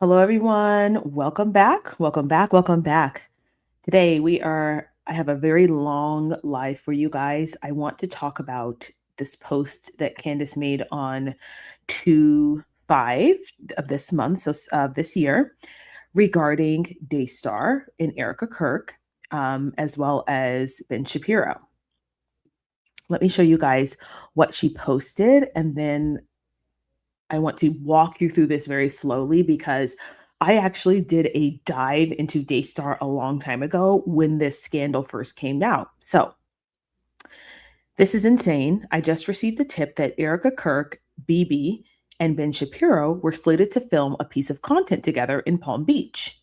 Hello, everyone. Welcome back. Welcome back. Welcome back. Today, I have a very long live for you guys. I want to talk about this post that Candace made on 2 5 of this month, so this year, regarding Daystar and Erika Kirk, as well as Ben Shapiro. Let me show you guys what she posted, and then I want to walk you through this very slowly because I actually did a dive into Daystar a long time ago when this scandal first came out. So, this is insane. I just received a tip that Erica Kirk, BB, and Ben Shapiro were slated to film a piece of content together in Palm Beach.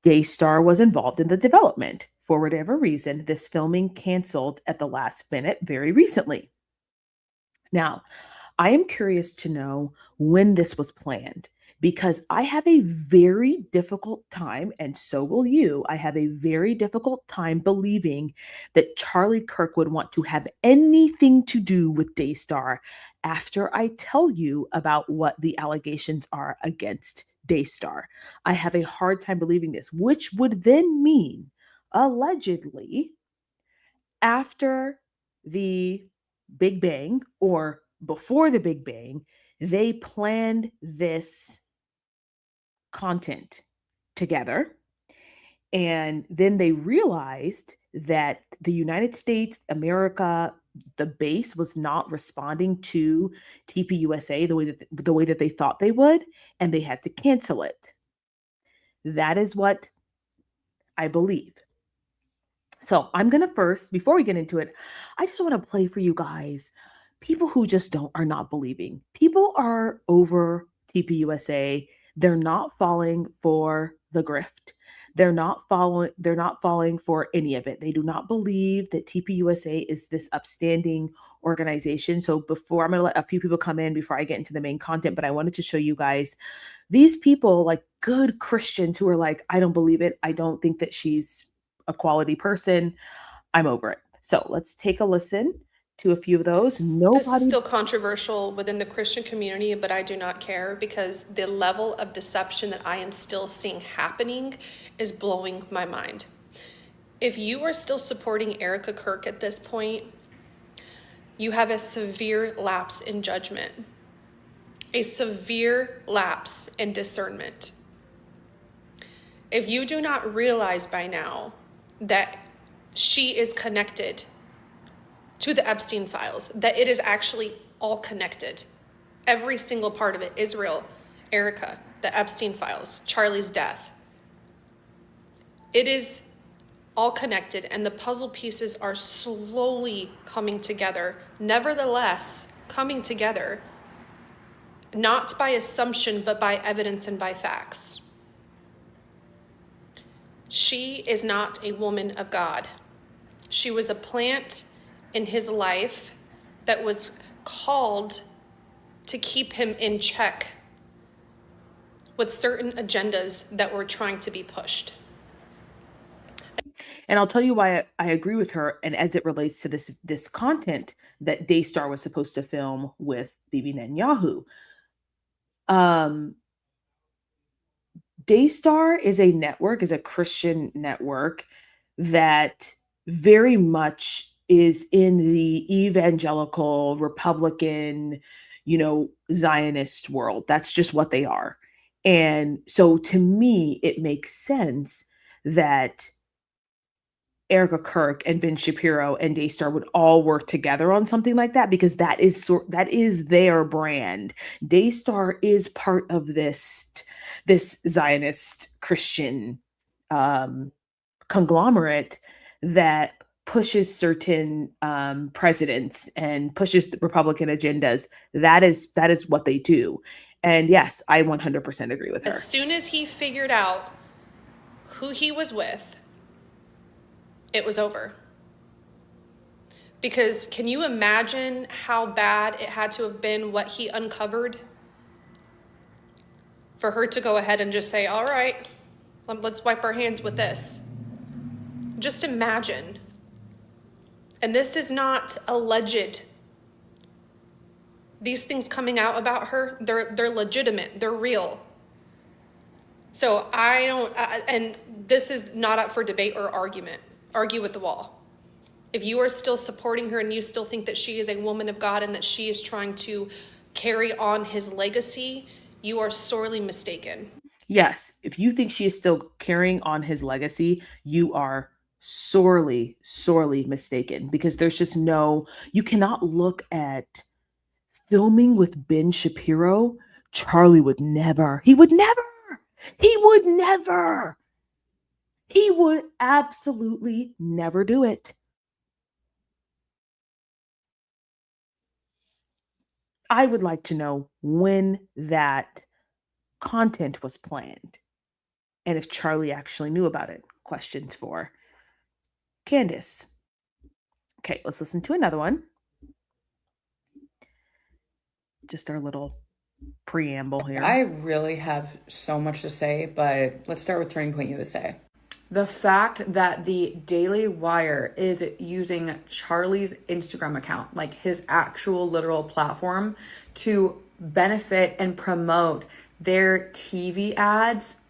Daystar was involved in the development. For whatever reason, this filming canceled at the last minute very recently. Now, I am curious to know when this was planned because I have a very difficult time, and so will you. I have a very difficult time believing that Charlie Kirk would want to have anything to do with Daystar after I tell you about what the allegations are against Daystar. I have a hard time believing this, which would then mean, allegedly, after the Big Bang or before the Big Bang, they planned this content together. And then they realized that the United States, America, the base was not responding to TPUSA the way that they thought they would, and they had to cancel it. That is what I believe. So I'm gonna first, before we get into it, I just want to play for you guys people who just don't are not believing. People are over TPUSA. They're not falling for the grift. They're not falling for any of it. They do not believe that TPUSA is this upstanding organization. So before I'm gonna let a few people come in before I get into the main content, but I wanted to show you guys these people, like good Christians who are like, I don't believe it. I don't think that she's a quality person. I'm over it. So let's take a listen to a few of those. This is Nobody. still controversial within the Christian community, but I do not care because the level of deception that I am still seeing happening is blowing my mind. If you are still supporting Erika Kirk at this point, you have a severe lapse in judgment, a severe lapse in discernment. If you do not realize by now that she is connected to the Epstein files, that it is actually all connected. Every single part of it, Israel, Erika, the Epstein files, Charlie's death. It is all connected and the puzzle pieces are slowly coming together. Nevertheless, coming together, not by assumption, but by evidence and by facts. She is not a woman of God. She was a plant in his life that was called to keep him in check with certain agendas that were trying to be pushed. And I'll tell you why I agree with her. And as it relates to this content that Daystar was supposed to film with Bibi Netanyahu, um, Daystar is a network, is a Christian network that very much is in the evangelical Republican, Zionist world. That's just what they are. And so to me, it makes sense that Erica Kirk and Ben Shapiro and Daystar would all work together on something like that because that is their brand. Daystar is part of this Zionist Christian um, conglomerate that pushes certain presidents and pushes the Republican agendas. That is what they do. And yes, I 100% agree with her. As soon as he figured out who he was with, it was over. Because can you imagine how bad it had to have been what he uncovered for her to go ahead and just say, all right, let's wipe our hands with this. Just imagine. And this is not alleged. These things coming out about her, they're legitimate, they're real. So I don't, and this is not up for debate or argument. Argue with the wall. If you are still supporting her and you still think that she is a woman of God and that she is trying to carry on his legacy, you are sorely mistaken. Yes, if you think she is still carrying on his legacy, you are sorely, sorely mistaken, because there's just no, you cannot look at filming with Ben Shapiro. Charlie would never, he would never, he would absolutely never do it. I would like to know when that content was planned and if Charlie actually knew about it. Questions for Candace. Okay, let's listen to another one. Just our little preamble I here. really have so much to say, but let's start with Turning Point USA. The fact that the Daily Wire is using Charlie's Instagram account, like his actual literal platform, to benefit and promote their TV ads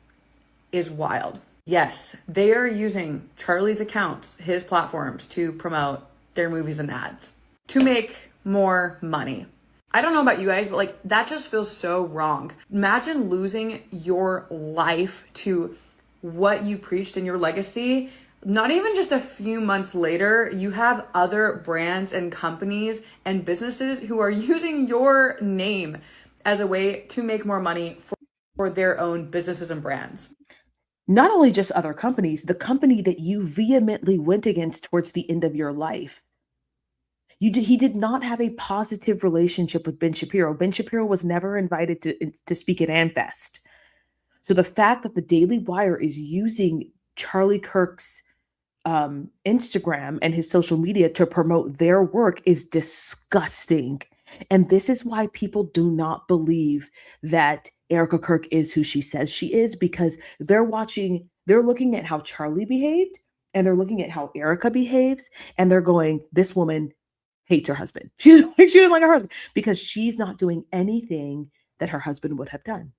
is wild. Yes, they are using Charlie's accounts, his platforms, to promote their movies and ads to make more money. I don't know about you guys, but like that just feels so wrong. Imagine losing your life to what you preached in your legacy. Not even just a few months later, you have other brands and companies and businesses who are using your name as a way to make more money for their own businesses and brands. Not only just other companies, the company that you vehemently went against towards the end of your life. He did not have a positive relationship with Ben Shapiro. Ben Shapiro was never invited to speak at AmFest. So the fact that the Daily Wire is using Charlie Kirk's Instagram and his social media to promote their work is disgusting. And this is why people do not believe that Erika Kirk is who she says she is, because they're looking at how Charlie behaved and they're looking at how Erika behaves, and they're going, this woman hates her husband. She doesn't like her husband because she's not doing anything that her husband would have done.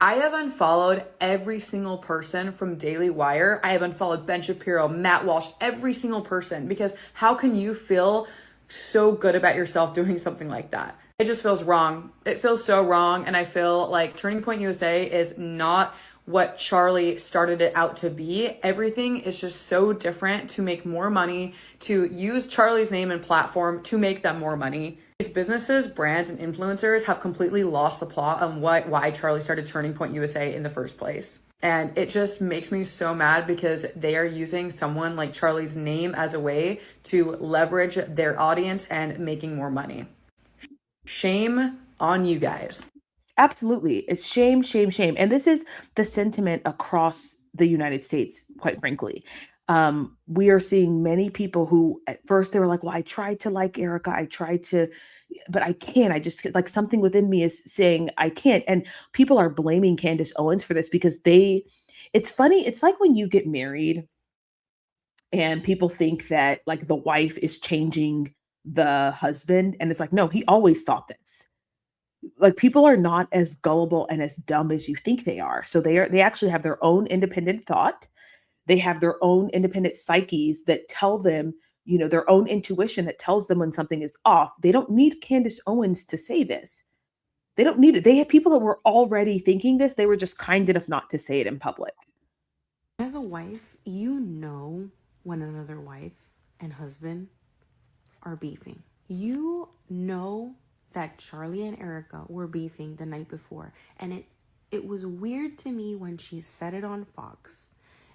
I have unfollowed every single person from Daily Wire. I have unfollowed Ben Shapiro, Matt Walsh, every single person, because how can you feel so good about yourself doing something like that? It just feels wrong. It feels so wrong. And I feel like Turning Point USA is not what Charlie started it out to be. Everything is just so different to make more money, to use Charlie's name and platform to make them more money. These businesses, brands, and influencers have completely lost the plot on why Charlie started Turning Point USA in the first place. And it just makes me so mad because they are using someone like Charlie's name as a way to leverage their audience and making more money. Shame on you guys. Absolutely. It's shame, shame, shame. And this is the sentiment across the United States, quite frankly. We are seeing many people who at first they were like, well, I tried to like Erika. I tried to, but I can't. I just like something within me is saying I can't. And people are blaming Candace Owens for this because it's funny. It's like when you get married and people think that like the wife is changing the husband. And it's like, no, he always thought this. Like people are not as gullible and as dumb as you think they are. So they actually have their own independent thought. They have their own independent psyches that tell them, their own intuition that tells them when something is off. They don't need Candace Owens to say this. They don't need it. They have people that were already thinking this. They were just kind enough not to say it in public. As a wife, you know when another wife and husband are beefing. You know that Charlie and Erika were beefing the night before, and it was weird to me when she said it on Fox,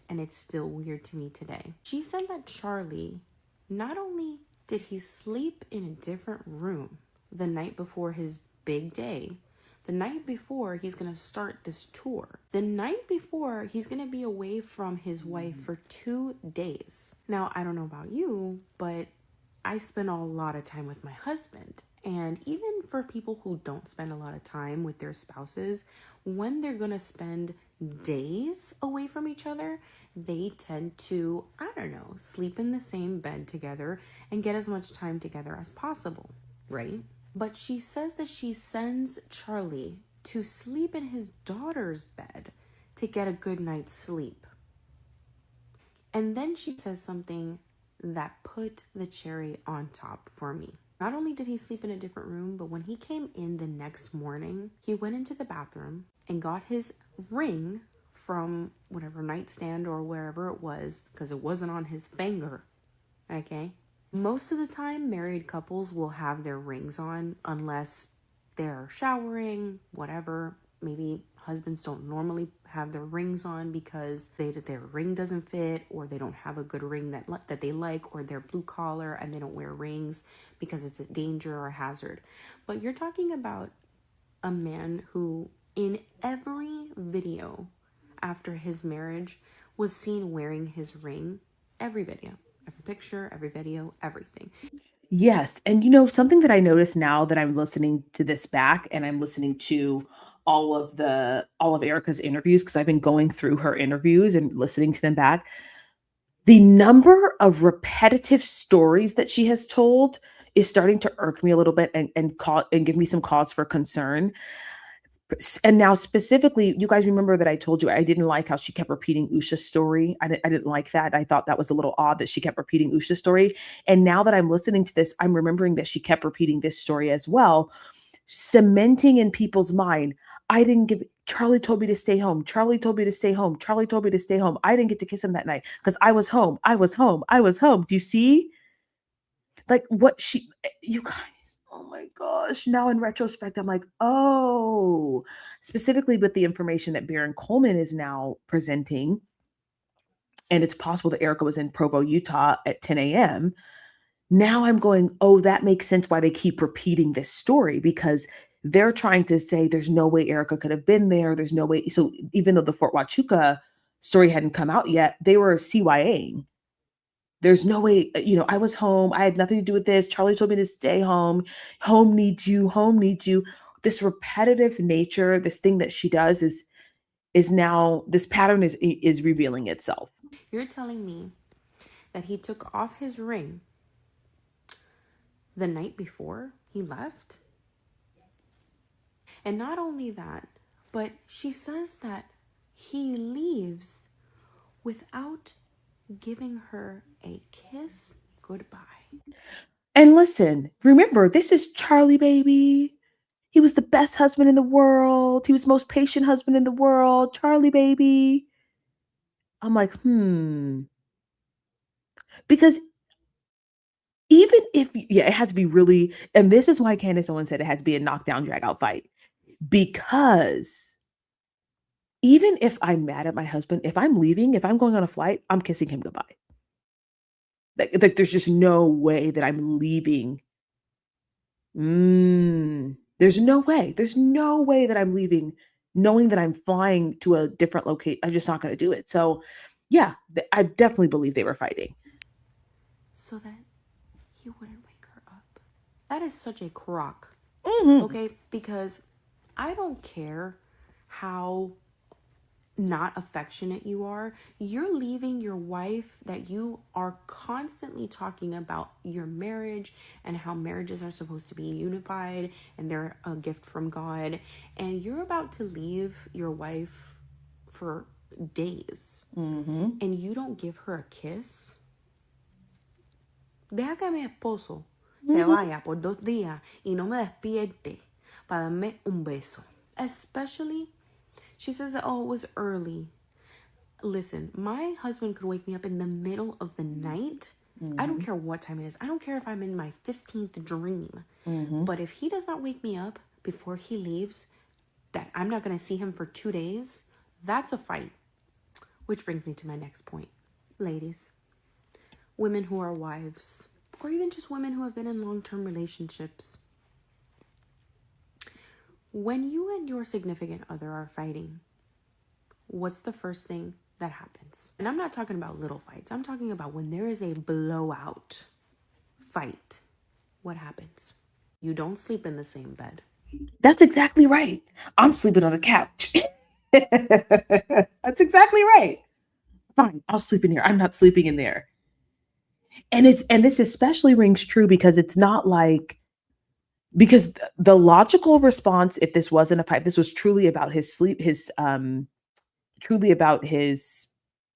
and it's still weird to me today. She said that Charlie, not only did he sleep in a different room the night before his big day, the night before he's going to start this tour, the night before he's going to be away from his wife for 2 days. Now, I don't know about you, but I spend a lot of time with my husband. And even for people who don't spend a lot of time with their spouses, when they're going to spend days away from each other, they tend to, I don't know, sleep in the same bed together and get as much time together as possible, right? But she says that she sends Charlie to sleep in his daughter's bed to get a good night's sleep. And then she says something that put the cherry on top for me. Not only did he sleep in a different room, but when he came in the next morning, he went into the bathroom and got his ring from whatever nightstand or wherever it was, because it wasn't on his finger. Okay? Most of the time, married couples will have their rings on unless they're showering, whatever. Maybe husbands don't normally have their rings on because their ring doesn't fit, or they don't have a good ring that they like, or they're blue collar and they don't wear rings because it's a danger or a hazard. But you're talking about a man who, in every video after his marriage, was seen wearing his ring. Every video, every picture, every video, everything. Yes. And something that I notice now that I'm listening to this back and I'm listening to all of Erica's interviews, because I've been going through her interviews and listening to them back. The number of repetitive stories that she has told is starting to irk me a little bit and give me some cause for concern. And now specifically, you guys remember that I told you I didn't like how she kept repeating Usha's story. I didn't like that. I thought that was a little odd that she kept repeating Usha's story. And now that I'm listening to this, I'm remembering that she kept repeating this story as well, cementing in people's mind, Charlie told me to stay home. Charlie told me to stay home. Charlie told me to stay home. I didn't get to kiss him that night because I was home. I was home. I was home. Do you see? Like you guys, oh my gosh. Now in retrospect, I'm like, oh, specifically with the information that Baron Coleman is now presenting. And it's possible that Erika was in Provo, Utah at 10 a.m. Now I'm going, oh, that makes sense why they keep repeating this story, because they're trying to say there's no way Erika could have been there. There's no way. So even though the Fort Huachuca story hadn't come out yet, they were CYAing. There's no way, I was home. I had nothing to do with this. Charlie told me to stay home. Home needs you. Home needs you. This repetitive nature, this thing that she does is now, this pattern is revealing itself. You're telling me that he took off his ring the night before he left? And not only that, but she says that he leaves without giving her a kiss goodbye. And listen, remember, this is Charlie, baby. He was the best husband in the world. He was the most patient husband in the world. Charlie, baby. I'm like, because even if, it has to be really, and this is why Candace Owens said it had to be a knockdown, drag out fight. Because even if I'm mad at my husband, if I'm leaving, if I'm going on a flight, I'm kissing him goodbye. Like there's just no way that I'm leaving. There's no way. There's no way that I'm leaving knowing that I'm flying to a different location. I'm just not going to do it. So yeah, I definitely believe they were fighting. So that he wouldn't wake her up. That is such a crock. Okay? Because I don't care how not affectionate you are. You're leaving your wife that you are constantly talking about your marriage and how marriages are supposed to be unified and they're a gift from God. And you're about to leave your wife for days. And you don't give her a kiss. Deja que mi esposo se vaya por 2 días y no me despierte para darme un beso. Especially, she says that, oh, it was early. Listen, my husband could wake me up in the middle of the night. I don't care what time it is. I don't care if I'm in my 15th dream. But if he does not wake me up before he leaves, that I'm not going to see him for 2 days, that's a fight. Which brings me to my next point. Ladies, women who are wives, or even just women who have been in long-term relationships, when you and your significant other are fighting, what's the first thing that happens? And I'm not talking about little fights. I'm talking about when there is a blowout fight. What happens? You don't sleep in the same bed. That's exactly right. I'm sleeping on a couch. That's exactly right. Fine, I'll sleep in here. I'm not sleeping in there. And this especially rings true because it's not like, because the logical response, if this wasn't a fight, this was truly about his sleep, his truly about his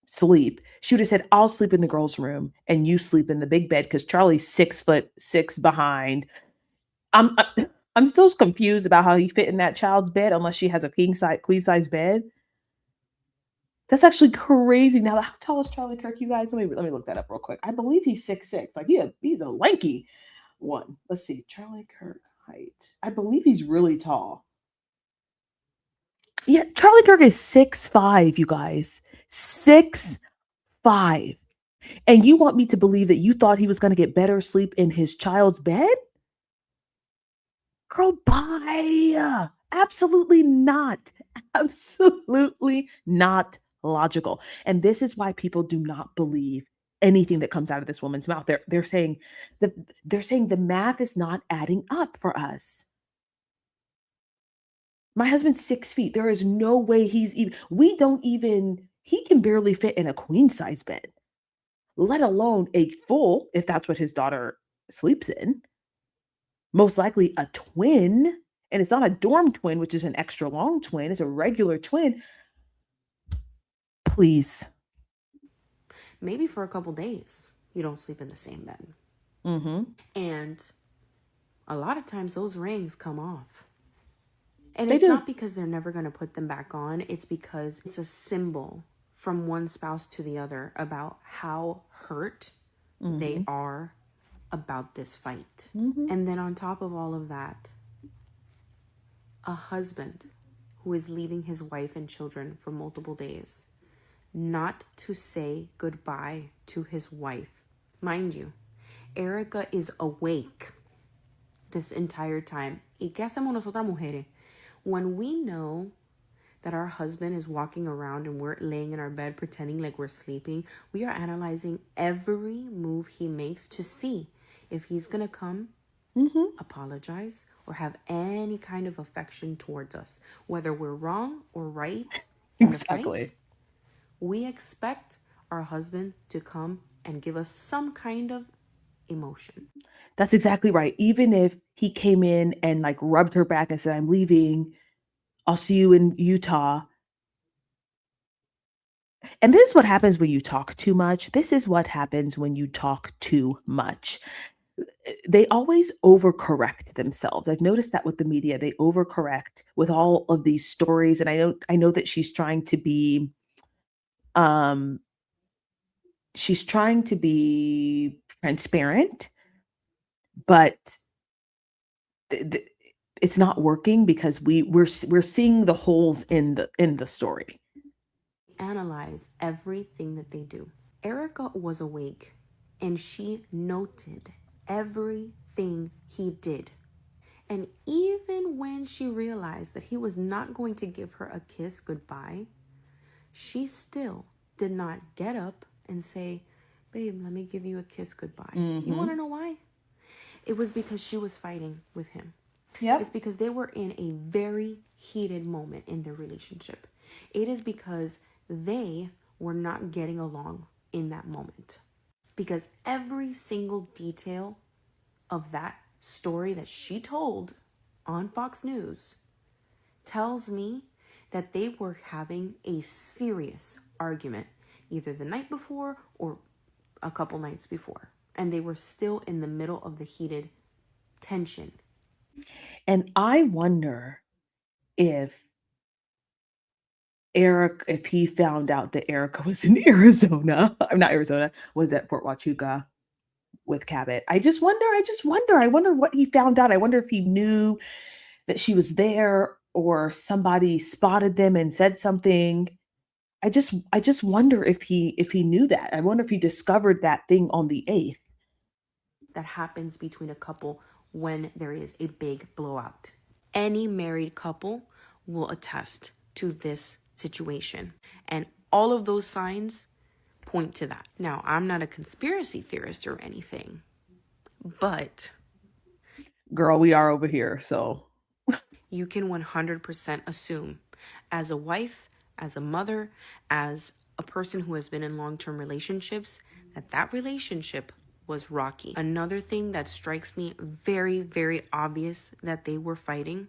sleep, she would have said, I'll sleep in the girls' room and you sleep in the big bed because Charlie's 6'6" behind. I'm I'm still confused about how he fit in that child's bed unless she has a queen size bed. That's actually crazy. Now, how tall is Charlie Kirk, you guys? Let me look that up real quick. I believe he's 6'6". Like he's a lanky one. Let's see. Charlie Kirk height. I believe he's really tall. Yeah, Charlie Kirk is 6'5", you guys. 6'5". And you want me to believe that you thought he was going to get better sleep in his child's bed? Girl, bye. Absolutely not. Absolutely not logical. And this is why people do not believe anything that comes out of this woman's mouth. They're saying that the math is not adding up for us. My husband's 6 feet. There is no way he can barely fit in a queen size bed, let alone a full, if that's what his daughter sleeps in. Most likely a twin, and it's not a dorm twin, which is an extra long twin, it's a regular twin. Please. Maybe for a couple days, you don't sleep in the same bed. Mm-hmm. And a lot of times those rings come off. And They it's do. not because they're never going to put them back on. It's because it's a symbol from one spouse to the other about how hurt they are about this fight. And then on top of all of that, a husband who is leaving his wife and children for multiple days, not to say goodbye to his wife. Mind you, Erika is awake this entire time. ¿Y qué hacemos nosotras mujeres? When we know that our husband is walking around and we're laying in our bed pretending like we're sleeping, we are analyzing every move he makes to see if he's gonna come, apologize, or have any kind of affection towards us. Whether we're wrong or right in the fight, we expect our husband to come and give us some kind of emotion. That's exactly right. Even if he came in and like rubbed her back and said, I'm leaving, I'll see you in Utah. And this is what happens when you talk too much. This is what happens when you talk too much. They always overcorrect themselves. I've noticed that with the media. They overcorrect with all of these stories. And I know that um she's trying to be transparent, but it's not working because we're seeing the holes in the story. Analyze everything that they do. Erika was awake and she noted everything he did. And even when she realized that he was not going to give her a kiss goodbye, she still did not get up and say, babe, let me give you a kiss goodbye. You want to know why? It was because she was fighting with him. Yep. It's because they were in a very heated moment in their relationship. It is because they were not getting along in that moment. Because every single detail of that story that she told on Fox News tells me that they were having a serious argument either the night before or a couple nights before. And they were still in the middle of the heated tension. And I wonder if if he found out that Erika was in Arizona, I'm not Arizona, was at Fort Huachuca with Cabot. I wonder what he found out. I wonder if he knew that she was there or somebody spotted them and said something. I just wonder if he knew that. I wonder if he discovered that thing on the 8th. That happens between a couple when there is a big blowout. Any married couple will attest to this situation. And all of those signs point to that. Now, I'm not a conspiracy theorist or anything, but Girl, we are over here, so you can 100% assume as a wife, as a mother, as a person who has been in long-term relationships, that relationship was rocky. Another thing that strikes me very, very obvious that they were fighting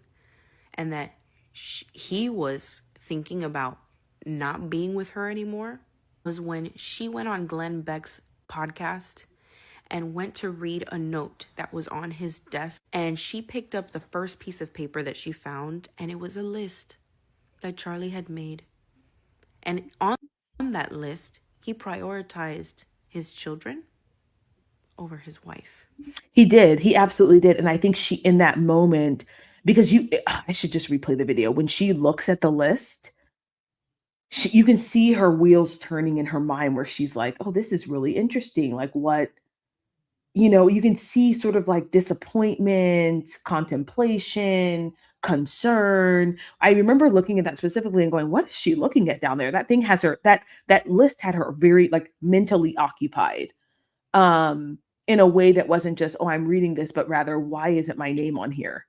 and that he was thinking about not being with her anymore was when she went on Glenn Beck's podcast and went to read a note that was on his desk. And she picked up the first piece of paper that she found, and it was a list that Charlie had made. And on that list, he prioritized his children over his wife. He did. He absolutely did. And I think she, in that moment, because I should just replay the video. When she looks at the list, you can see her wheels turning in her mind where she's like, oh, this is really interesting. Like what, you can see sort of like disappointment, contemplation, concern. I remember looking at that specifically and going, what is she looking at down there? That thing has her, that list had her very like mentally occupied. In a way that wasn't just, oh, I'm reading this, but rather, why isn't my name on here?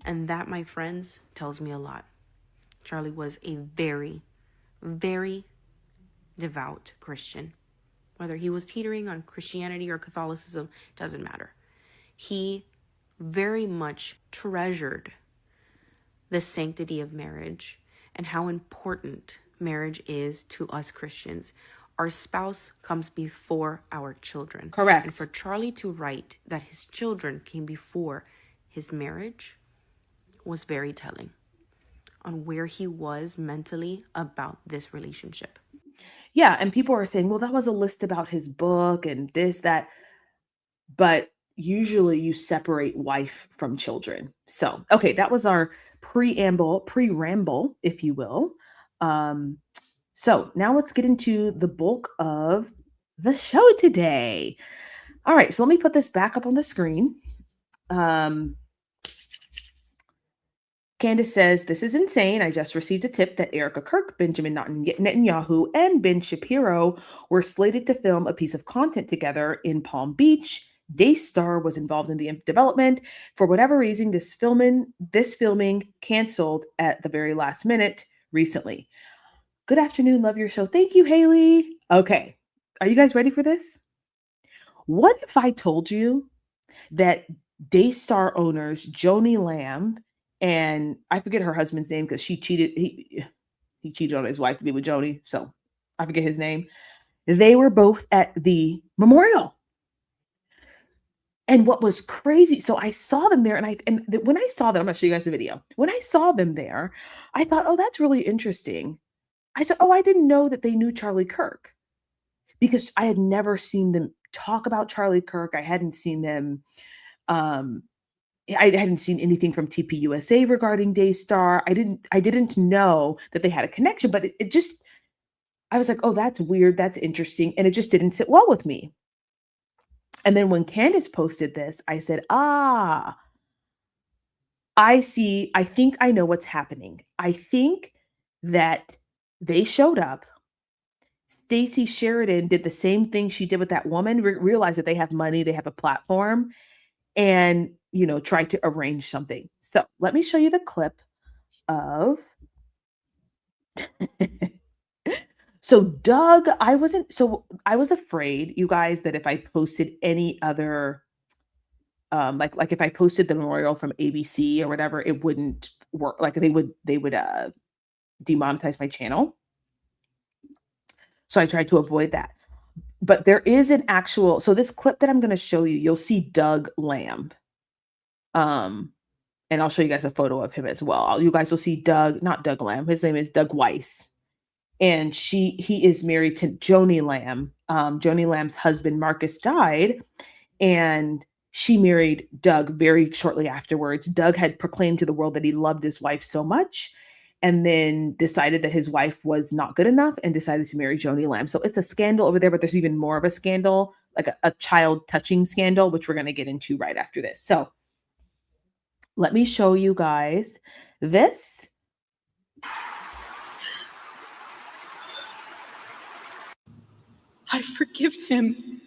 And that, my friends, tells me a lot. Charlie was a very, very devout Christian. Whether he was teetering on Christianity or Catholicism, doesn't matter. He very much treasured the sanctity of marriage and how important marriage is to us Christians. Our spouse comes before our children. Correct. And for Charlie to write that his children came before his marriage was very telling on where he was mentally about this relationship. Yeah, and people are saying, well, that was a list about his book and this, that. But usually you separate wife from children. So, okay, that was our pre-ramble, if you will. So now let's get into the bulk of the show today. All right, so let me put this back up on the screen. Candace says, this is insane. I just received a tip that Erika, Kirk, Benjamin Netanyahu, and Ben Shapiro were slated to film a piece of content together in Palm Beach. Daystar was involved in the development. For whatever reason, this filming canceled at the very last minute recently. Good afternoon, love your show. Thank you, Haley. Okay, are you guys ready for this? What if I told you that Daystar owners Joni Lamb and I forget her husband's name because she cheated. He cheated on his wife to be with Joni, so I forget his name. They were both at the memorial. And what was crazy, so I saw them there, and when I saw them, I'm gonna show you guys the video. When I saw them there, I thought, oh, that's really interesting. I said, oh, I didn't know that they knew Charlie Kirk because I had never seen them talk about Charlie Kirk. I hadn't seen them. I hadn't seen anything from TPUSA regarding Daystar. I didn't know that they had a connection, but it just, I was like, oh, that's weird. That's interesting. And it just didn't sit well with me. And then when Candace posted this, I said, I see. I think I know what's happening. I think that they showed up. Stacey Sheridan did the same thing she did with that woman, realized that they have money, they have a platform, and try to arrange something. So let me show you the clip of so Doug, I was afraid, you guys, that if I posted any other like if I posted the memorial from ABC or whatever, it wouldn't work. Like they would demonetize my channel. So I tried to avoid that. But there is an actual, so this clip that I'm going to show you, you'll see Doug Lamb. And I'll show you guys a photo of him as well. You guys will see not Doug Lamb. His name is Doug Weiss. And he is married to Joni Lamb. Joni Lamb's husband, Marcus, died. And she married Doug very shortly afterwards. Doug had proclaimed to the world that he loved his wife so much, and then decided that his wife was not good enough and decided to marry Joni Lamb. So it's a scandal over there, but there's even more of a scandal, like a child touching scandal, which we're going to get into right after this. So let me show you guys this. I forgive him.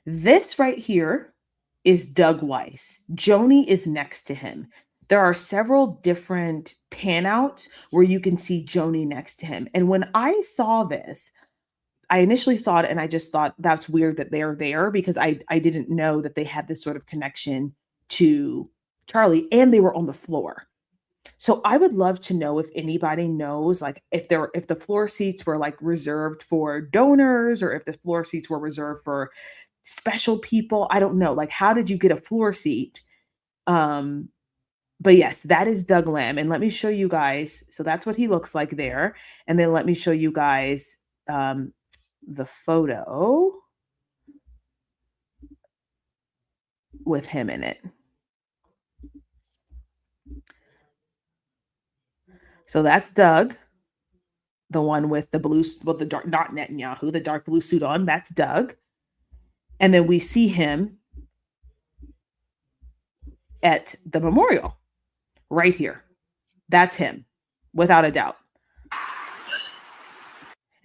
This right here is Doug Weiss. Joni is next to him. there are several different panouts where you can see Joni next to him. And when I saw this, I initially saw it and I just thought that's weird that they're there because I didn't know that they had this sort of connection to Charlie and they were on the floor. So I would love to know if anybody knows, like if the floor seats were like reserved for donors or if the floor seats were reserved for special people. I don't know. Like, how did you get a floor seat? Um, but yes, that is Doug Lamb. And let me show you guys. So that's what he looks like there. And then let me show you guys the photo with him in it. So that's Doug, the one with the blue, well, the dark, not Netanyahu, the dark blue suit on. That's Doug. And then we see him at the memorial right here. That's him, without a doubt.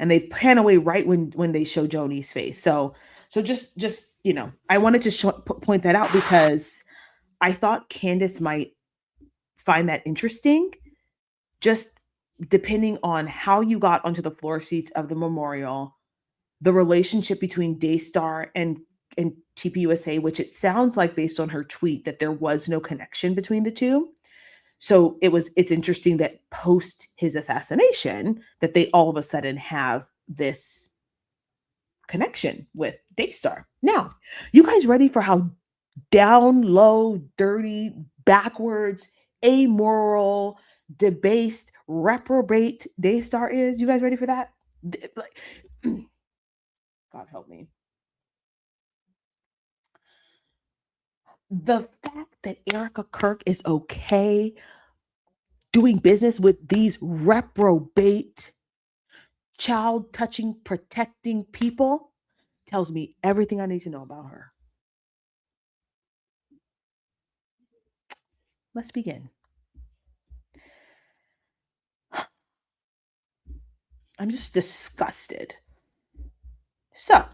And they pan away right when they show Joni's face. So just I wanted to point that out because I thought Candace might find that interesting, just depending on how you got onto the floor seats of the memorial, the relationship between Daystar and TPUSA, which it sounds like based on her tweet that there was no connection between the two. So it's interesting that post his assassination that they all of a sudden have this connection with Daystar. Now, you guys ready for how down low, dirty, backwards, amoral, debased, reprobate Daystar is? You guys ready for that? Like, God help me. The fact that Erika Kirk is okay doing business with these reprobate, child touching, protecting people tells me everything I need to know about her. Let's begin. I'm just disgusted. So,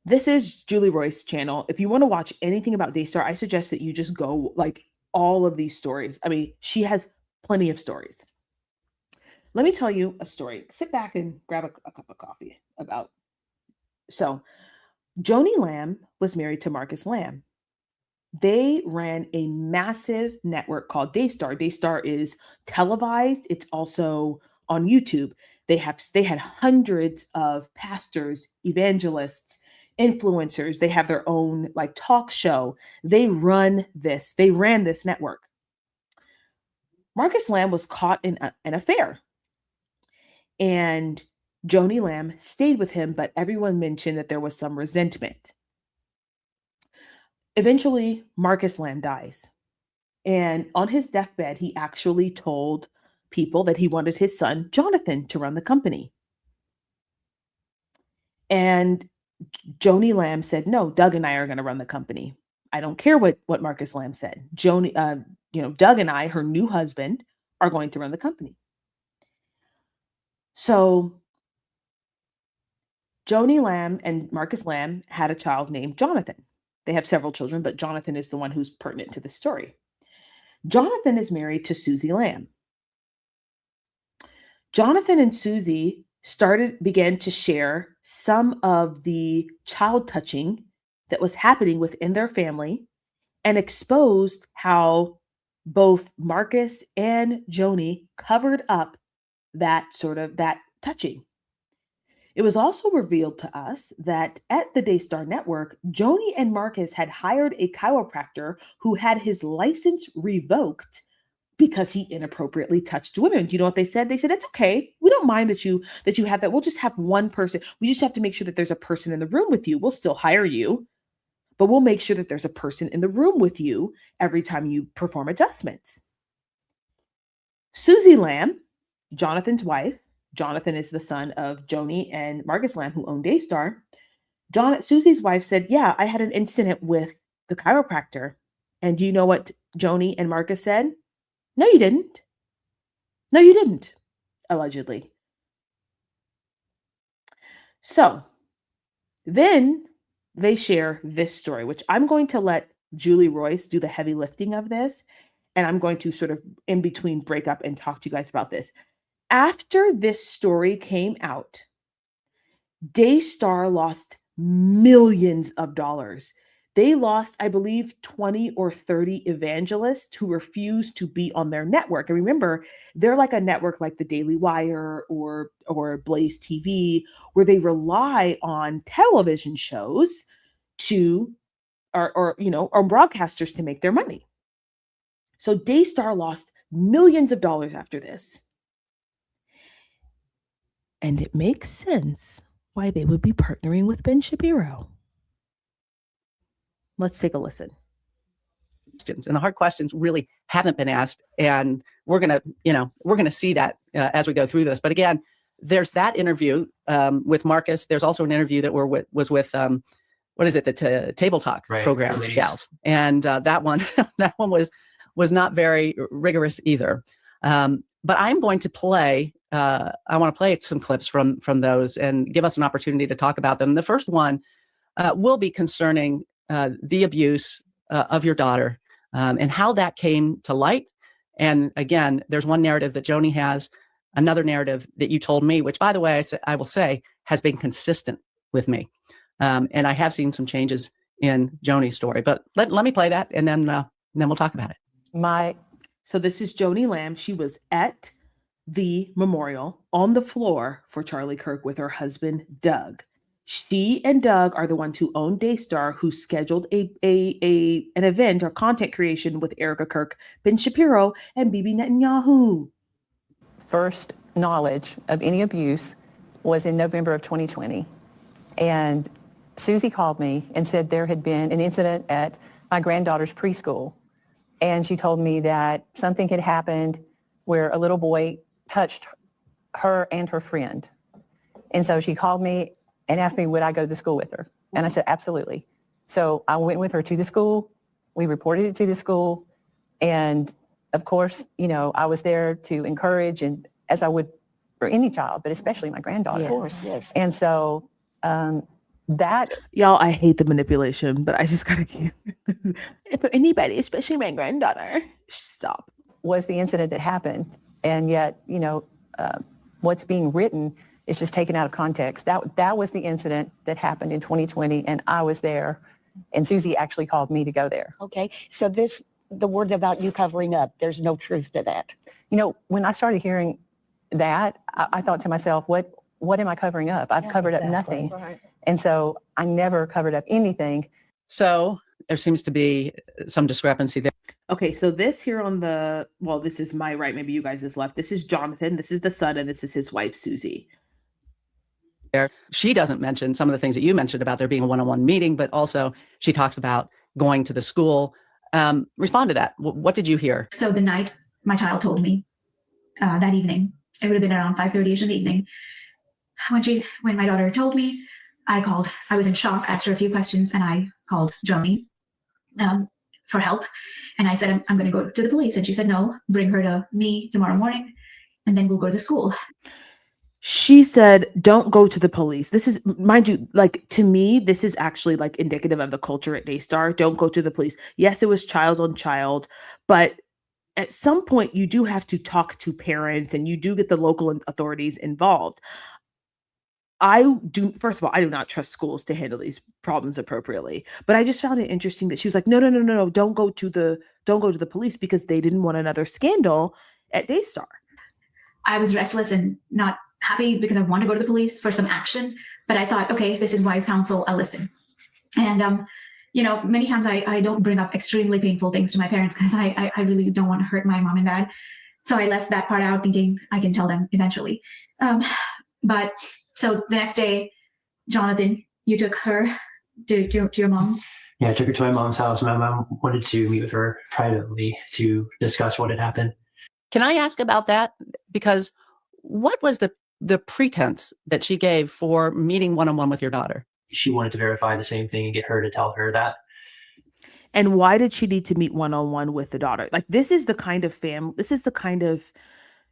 this is Julie Roy's channel. If you want to watch anything about Daystar, I suggest that you just go like all of these stories. I mean, she has plenty of stories. Let me tell you a story. Sit back and grab a cup of coffee about. So, Joni Lamb was married to Marcus Lamb. They ran a massive network called Daystar. Daystar is televised. It's also on YouTube. They had hundreds of pastors, evangelists, influencers. They have their own like talk show. They ran this network. Marcus Lamb was caught in an affair. And Joni Lamb stayed with him, but everyone mentioned that there was some resentment. Eventually, Marcus Lamb dies. And on his deathbed, he actually told people that he wanted his son, Jonathan, to run the company. And Joni Lamb said, no, Doug and I are going to run the company. I don't care what Marcus Lamb said. Doug and I, her new husband, are going to run the company. So Joni Lamb and Marcus Lamb had a child named Jonathan. They have several children, but Jonathan is the one who's pertinent to the story. Jonathan is married to Susie Lamb. Jonathan and Susie began to share some of the child touching that was happening within their family and exposed how both Marcus and Joni covered up that touching. It was also revealed to us that at the Daystar Network, Joni and Marcus had hired a chiropractor who had his license revoked because he inappropriately touched women. Do you know what they said? They said, it's okay. We don't mind that you have that. We'll just have one person. We just have to make sure that there's a person in the room with you. We'll still hire you, but we'll make sure that there's a person in the room with you every time you perform adjustments. Susie Lamb, Jonathan's wife, Jonathan is the son of Joni and Marcus Lamb, who own Daystar. Susie's wife said, yeah, I had an incident with the chiropractor. And do you know what Joni and Marcus said? No, you didn't. No, you didn't, allegedly. So then they share this story, which I'm going to let Julie Royce do the heavy lifting of this. And I'm going to sort of in between break up and talk to you guys about this. After this story came out, Daystar lost millions of dollars. They lost, I believe, 20 or 30 evangelists who refused to be on their network. And remember, they're like a network like the Daily Wire or Blaze TV, where they rely on television shows to or broadcasters to make their money. So Daystar lost millions of dollars after this. And it makes sense why they would be partnering with Ben Shapiro. Let's take a listen. And the hard questions really haven't been asked. And we're going to see that as we go through this. But again, there's that interview with Marcus. There's also an interview that was with, what is it? The Table Talk program, gals. And that one was not very rigorous either. But I'm going to play, I want to play some clips from those and give us an opportunity to talk about them. The first one will be concerning the abuse of your daughter and how that came to light. And again, there's one narrative that Joni has, another narrative that you told me, which, by the way, I will say has been consistent with me. And I have seen some changes in Joni's story. But let me play that, and then we'll talk about it. So this is Joni Lamb. She was at the memorial on the floor for Charlie Kirk with her husband, Doug. She and Doug are the ones who own Daystar, who scheduled an event or content creation with Erika Kirk, Ben Shapiro, and Bibi Netanyahu. First knowledge of any abuse was in November of 2020. And Susie called me and said there had been an incident at my granddaughter's preschool. And she told me that something had happened where a little boy touched her and her friend. And so she called me and asked me, would I go to school with her? And I said, absolutely. So I went with her to the school. We reported it to the school. And of course, I was there to encourage, and as I would for any child, but especially my granddaughter. Of course, yes. And so that... Y'all, I hate the manipulation, but I just gotta keep... For anybody, especially my granddaughter, stop. Was the incident that happened. And yet, what's being written is just taken out of context. That was the incident that happened in 2020, and I was there, and Susie actually called me to go there. Okay, so the word about you covering up, there's no truth to that. When I started hearing that, I thought to myself, what am I covering up? I've covered up nothing. Right. And so I never covered up anything. So there seems to be some discrepancy there. Okay, so this here on this is my right, maybe you guys is left. This is Jonathan, this is the son, and this is his wife, Susie. She doesn't mention some of the things that you mentioned about there being a one-on-one meeting, but also she talks about going to the school. Respond to that. What did you hear? So the night my child told me that evening, it would have been around 5:30ish in the evening. When my daughter told me, I called. I was in shock, asked her a few questions, and I called Joni for help. And I said, I'm going to go to the police. And she said, no, bring her to me tomorrow morning, and then we'll go to school. She said, don't go to the police. This is, mind you, like, to me, this is actually like indicative of the culture at Daystar. Don't go to the police. Yes, it was child on child, but at some point you do have to talk to parents, and you do get the local authorities involved. First of all, I do not trust schools to handle these problems appropriately, but I just found it interesting that she was like, no, don't go to the police, because they didn't want another scandal at Daystar. I was restless and not happy because I wanted to go to the police for some action, but I thought, okay, this is wise counsel, I'll listen. And, many times I don't bring up extremely painful things to my parents because I really don't want to hurt my mom and dad. So I left that part out thinking I can tell them eventually. But so the next day, Jonathan, you took her to your mom? Yeah, I took her to my mom's house. My mom wanted to meet with her privately to discuss what had happened. Can I ask about that? Because what was the pretense that she gave for meeting one-on-one with your daughter? She wanted to verify the same thing and get her to tell her that. And why did she need to meet one-on-one with the daughter? Like, this is the kind of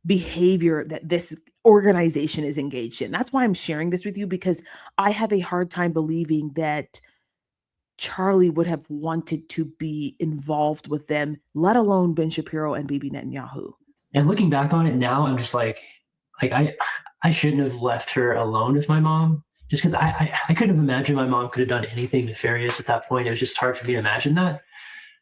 behavior that this organization is engaged in. That's why I'm sharing this with you, because I have a hard time believing that Charlie would have wanted to be involved with them, let alone Ben Shapiro and Bibi Netanyahu. And looking back on it now, I'm just like I shouldn't have left her alone with my mom, just because I couldn't have imagined my mom could have done anything nefarious at that point. It was just hard for me to imagine that.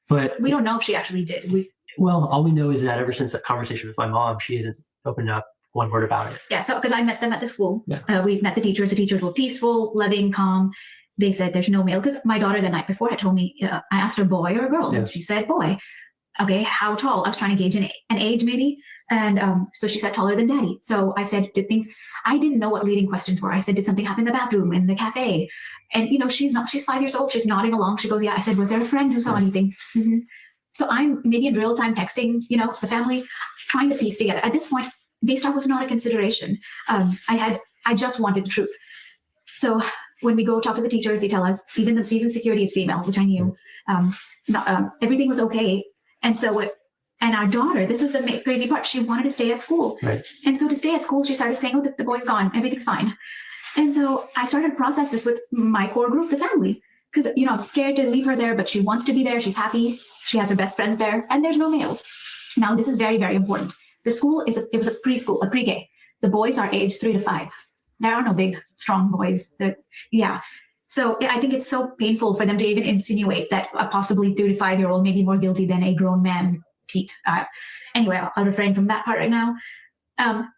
But we don't know if she actually did. Well, all we know is that ever since that conversation with my mom, she hasn't opened up one word about it. Yeah, so because I met them at the school. Yeah. We met the teachers. The teachers were peaceful, loving, calm. They said there's no male, because my daughter the night before had told me, I asked her boy or girl. Yeah. She said boy. Okay, how tall? I was trying to gauge an age maybe. And so she said taller than daddy. So I said, I didn't know what leading questions were. I said, did something happen in the bathroom, in the cafe? And, she's 5 years old. She's nodding along. She goes, yeah. I said, was there a friend who saw anything? Mm-hmm. So I'm maybe in real time texting, the family, trying to piece together. At this point, Daystar was not a consideration. I just wanted the truth. So when we go talk to the teachers, they tell us, even security is female, which I knew. Everything was okay. And so and our daughter, this was the crazy part, she wanted to stay at school. Right. And so to stay at school, she started saying, oh, the boy's gone, everything's fine. And so I started to process this with my core group, the family, because, I'm scared to leave her there, but she wants to be there. She's happy. She has her best friends there, and there's no male. Now, this is very, very important. The school it was a preschool, a pre-K. The boys are aged 3 to 5. There are no big, strong boys. So I think it's so painful for them to even insinuate that a possibly 3 to 5-year-old may be more guilty than a grown man, Pete. Anyway, I'll refrain from that part right now.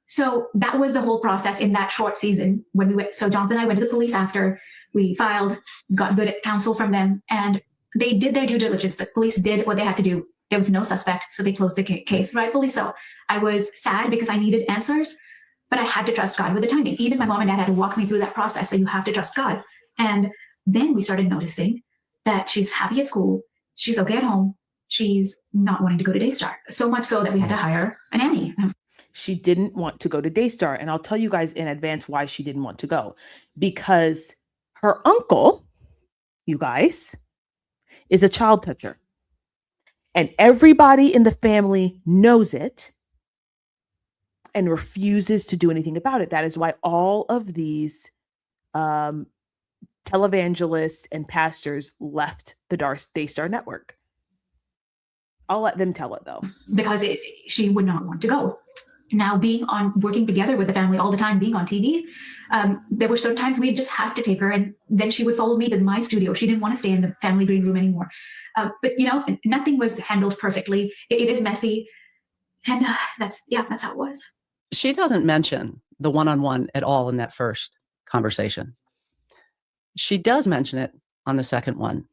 So that was the whole process in that short season when we went. So Jonathan and I went to the police after we filed, got good counsel from them, and they did their due diligence. The police did what they had to do. There was no suspect, so they closed the case, rightfully so. I was sad because I needed answers, but I had to trust God with the timing. Even my mom and dad had to walk me through that process. So you have to trust God. And then we started noticing that she's happy at school. She's okay at home. She's not wanting to go to Daystar. So much so that we had to hire a nanny. She didn't want to go to Daystar. And I'll tell you guys in advance why she didn't want to go. Because her uncle, you guys, is a child toucher. And everybody in the family knows it and refuses to do anything about it. That is why all of these televangelists and pastors left the Daystar network. I'll let them tell it though. Because she would not want to go. Now working together with the family all the time, being on TV, there were certain times we'd just have to take her, and then she would follow me to my studio. She didn't want to stay in the family green room anymore. But nothing was handled perfectly. It is messy. And that's how it was. She doesn't mention the one-on-one at all in that first conversation. She does mention it on the second one.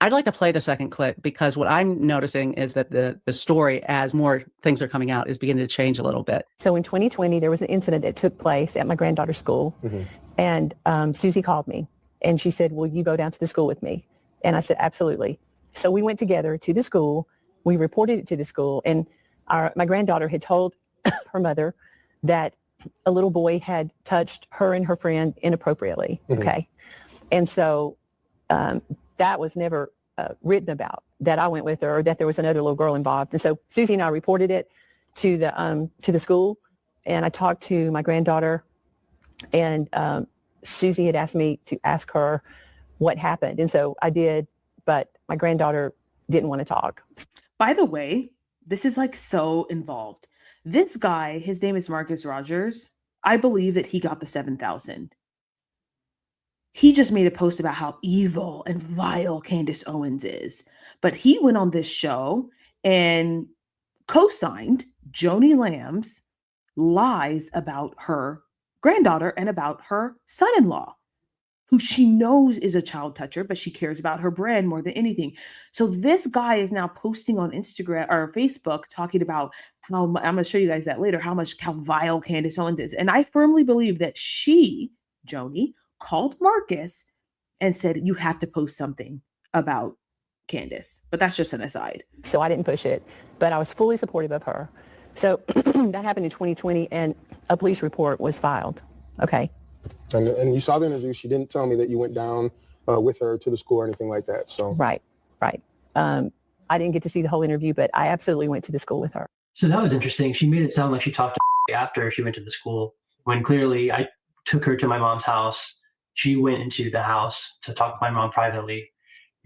I'd like to play the second clip because what I'm noticing is that the story, as more things are coming out, is beginning to change a little bit. So in 2020, there was an incident that took place at my granddaughter's school. Mm-hmm. And Susie called me and she said, will you go down to the school with me? And I said, absolutely. So we went together to the school. We reported it to the school. And my granddaughter had told her mother that a little boy had touched her and her friend inappropriately. Mm-hmm. Okay. And so that was never written about, that I went with her or that there was another little girl involved. And so Susie and I reported it to the school. And I talked to my granddaughter, and Susie had asked me to ask her what happened. And so I did, but my granddaughter didn't want to talk. By the way, this is like so involved. This guy, his name is Marcus Rogers. I believe that he got the 7,000. He just made a post about how evil and vile Candace Owens is. But he went on this show and co-signed Joni Lamb's lies about her granddaughter and about her son-in-law, who she knows is a child toucher, but she cares about her brand more than anything. So this guy is now posting on Instagram or Facebook talking about how, I'm going to show you guys that later, how vile Candace Owens is. And I firmly believe that Joni, called Marcus and said, you have to post something about Candace. But that's just an aside. So I didn't push it, but I was fully supportive of her. So that happened in 2020 and a police report was filed. Okay. And you saw the interview. She didn't tell me that you went down with her to the school or anything like that. So Right. I didn't get to see the whole interview, but I absolutely went to the school with her. So that was interesting. She made it sound like she talked to after she went to the school, when clearly I took her to my mom's house. she went into the house to talk with my mom privately.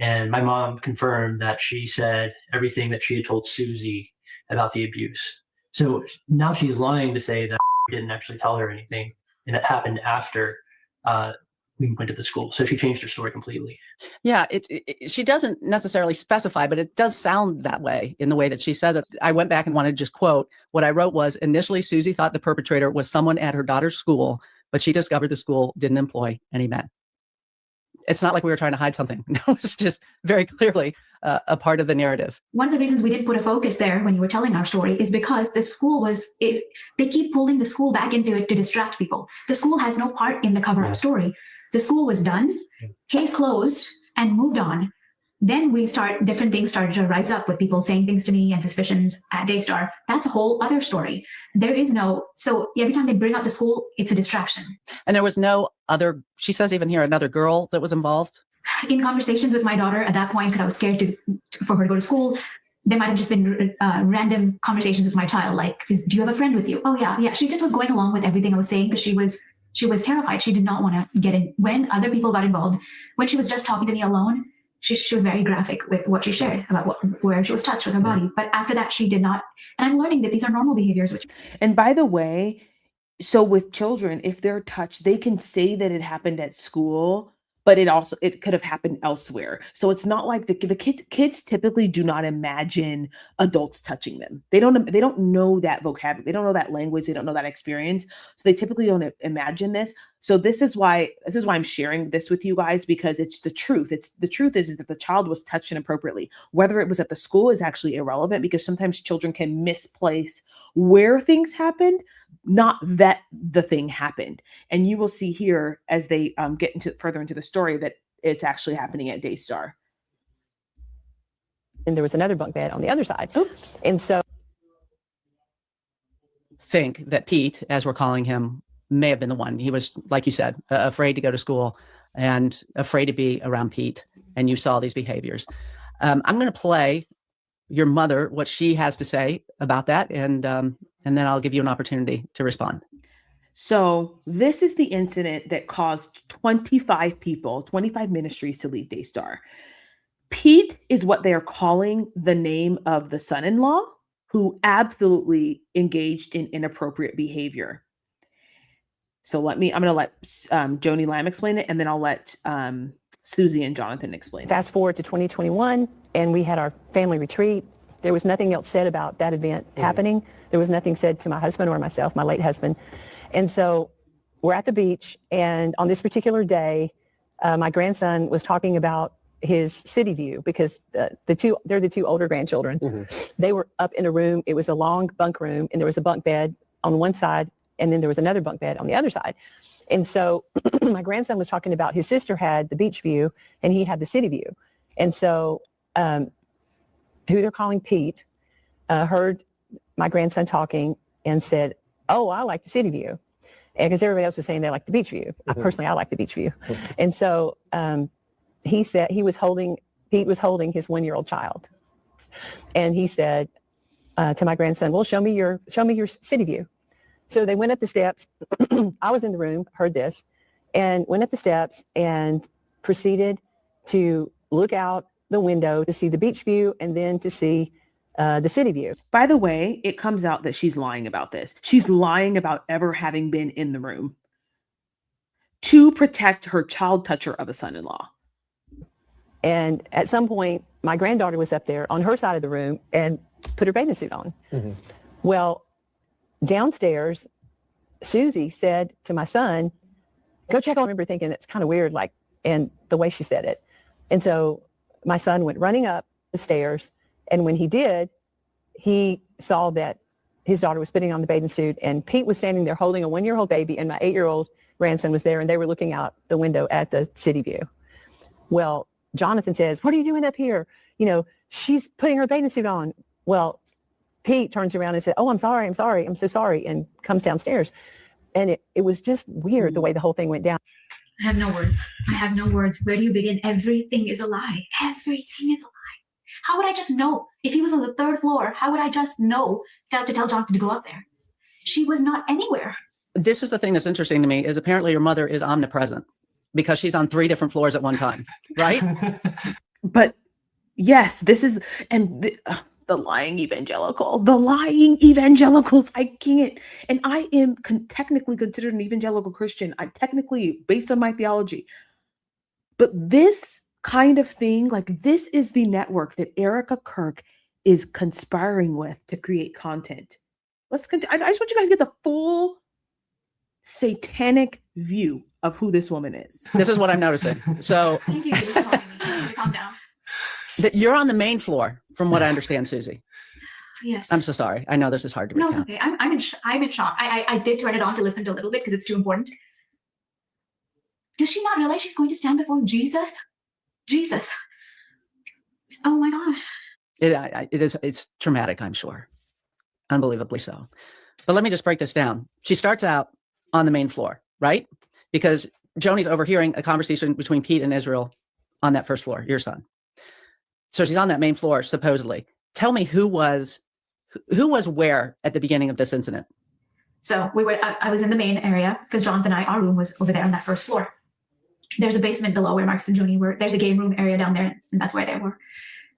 And my mom confirmed that she said everything that she had told Susie about the abuse. So now she's lying to say that didn't actually tell her anything. And that happened after we went to the school. So she changed her story completely. Yeah, she doesn't necessarily specify, but it does sound that way in the way that she says it. I went back and wanted to just quote what I wrote was, initially, Susie thought the perpetrator was someone at her daughter's school, but she discovered the school didn't employ any men. It's not like we were trying to hide something. No, it's just very clearly a part of the narrative. One of the reasons we didn't put a focus there when you were telling our story is because the school they keep pulling the school back into it to distract people. The school has no part in the cover-up story. The school was done, case closed, and moved on. Then different things started to rise up with people saying things to me and suspicions at Daystar. That's a whole other story. So every time they bring up the school, it's a distraction. And there was no other, she says even here, another girl that was involved? In conversations with my daughter at that point, because I was scared for her to go to school, there might have just been random conversations with my child, like, do you have a friend with you? Oh, yeah. She just was going along with everything I was saying because she was terrified. She did not want to get in. When other people got involved, when she was just talking to me alone, she was very graphic with what she shared about where she was touched with her body. But after that, she did not. And I'm learning that these are normal behaviors. And by the way, so with children, if they're touched, they can say that it happened at school, but it could have happened elsewhere. So it's not like the kids typically do not imagine adults touching them. They don't know that vocabulary. They don't know that language. They don't know that experience. So they typically don't imagine this. So this is why I'm sharing this with you guys, because it's the truth. The truth is that the child was touched inappropriately. Whether it was at the school is actually irrelevant, because sometimes children can misplace where things happened, not that the thing happened. And you will see here as they get further into the story that it's actually happening at Daystar. And there was another bunk bed on the other side. Oops. And so think that Pete, as we're calling him, may have been the one. He was, like you said, afraid to go to school and afraid to be around Pete. And you saw these behaviors. I'm going to play your mother, what she has to say about that. And then I'll give you an opportunity to respond. So this is the incident that caused 25 ministries to leave Daystar. Pete is what they're calling the name of the son-in-law who absolutely engaged in inappropriate behavior. So I'm going to let Joni Lamb explain it, and then I'll let Susie and Jonathan explain it. Fast forward to 2021, and we had our family retreat. There was nothing else said about that event happening. There was nothing said to my husband or myself, my late husband. And so we're at the beach, and on this particular day, my grandson was talking about his city view, because they're the two older grandchildren. Mm-hmm. They were up in a room. It was a long bunk room, and there was a bunk bed on one side, and then there was another bunk bed on the other side. And so my grandson was talking about his sister had the beach view and he had the city view. And so who they're calling Pete heard my grandson talking and said, "Oh, I like the city view." And because everybody else was saying they like the beach view. Mm-hmm. Personally, I like the beach view. Mm-hmm. And so he said Pete was holding his 1-year-old child. And he said to my grandson, "Well, show me your city view." So they went up the steps. I was in the room, heard this, and went up the steps and proceeded to look out the window to see the beach view and then to see the city view. By the way, it comes out that she's lying about this. She's lying about ever having been in the room to protect her child toucher of a son-in-law. And at some point, my granddaughter was up there on her side of the room and put her bathing suit on. Mm-hmm. Well, downstairs, Susie said to my son, "Go check on." I remember thinking that's kind of weird, and the way she said it. And so my son went running up the stairs, and when he did, he saw that his daughter was putting on the bathing suit, and Pete was standing there holding a 1-year-old baby, and my 8-year-old grandson was there, and they were looking out the window at the city view. Well, Jonathan says, "What are you doing up here? She's putting her bathing suit on." Well, Pete turns around and said, "Oh, I'm sorry. I'm so sorry," and comes downstairs. And it was just weird the way the whole thing went down. I have no words. Where do you begin? Everything is a lie. Everything is a lie. How would I just know? If he was on the 3rd floor, how would I just know to tell Jonathan to go up there? She was not anywhere. This is the thing that's interesting to me, is apparently your mother is omnipresent. because she's on 3 different floors at one time, right? But yes, this is, and the lying evangelicals, I can't. And I am technically considered an evangelical Christian. I technically, based on my theology. But this kind of thing, like this is the network that Erika Kirk is conspiring with to create content. I just want you guys to get the full satanic view of who this woman is. This is what I'm noticing. So Thank you. Calm down. that you're on the main floor, from what I understand, Susie. Yes. I'm so sorry. I know this is hard to No, recount. it's okay. I'm in shock. I did turn it on to listen to a little bit because it's too important. Does she not realize she's going to stand before Jesus? Jesus. Oh my gosh. It's traumatic, I'm sure. Unbelievably so. But let me just break this down. She starts out on the main floor, right? Because Joni's overhearing a conversation between Pete and Israel on that first floor, your son. So she's on that main floor, supposedly. Tell me who was where at the beginning of this incident? So I was in the main area because Jonathan and our room was over there on that first floor. There's a basement below where Marcus and Joni were. There's a game room area down there, and that's where they were.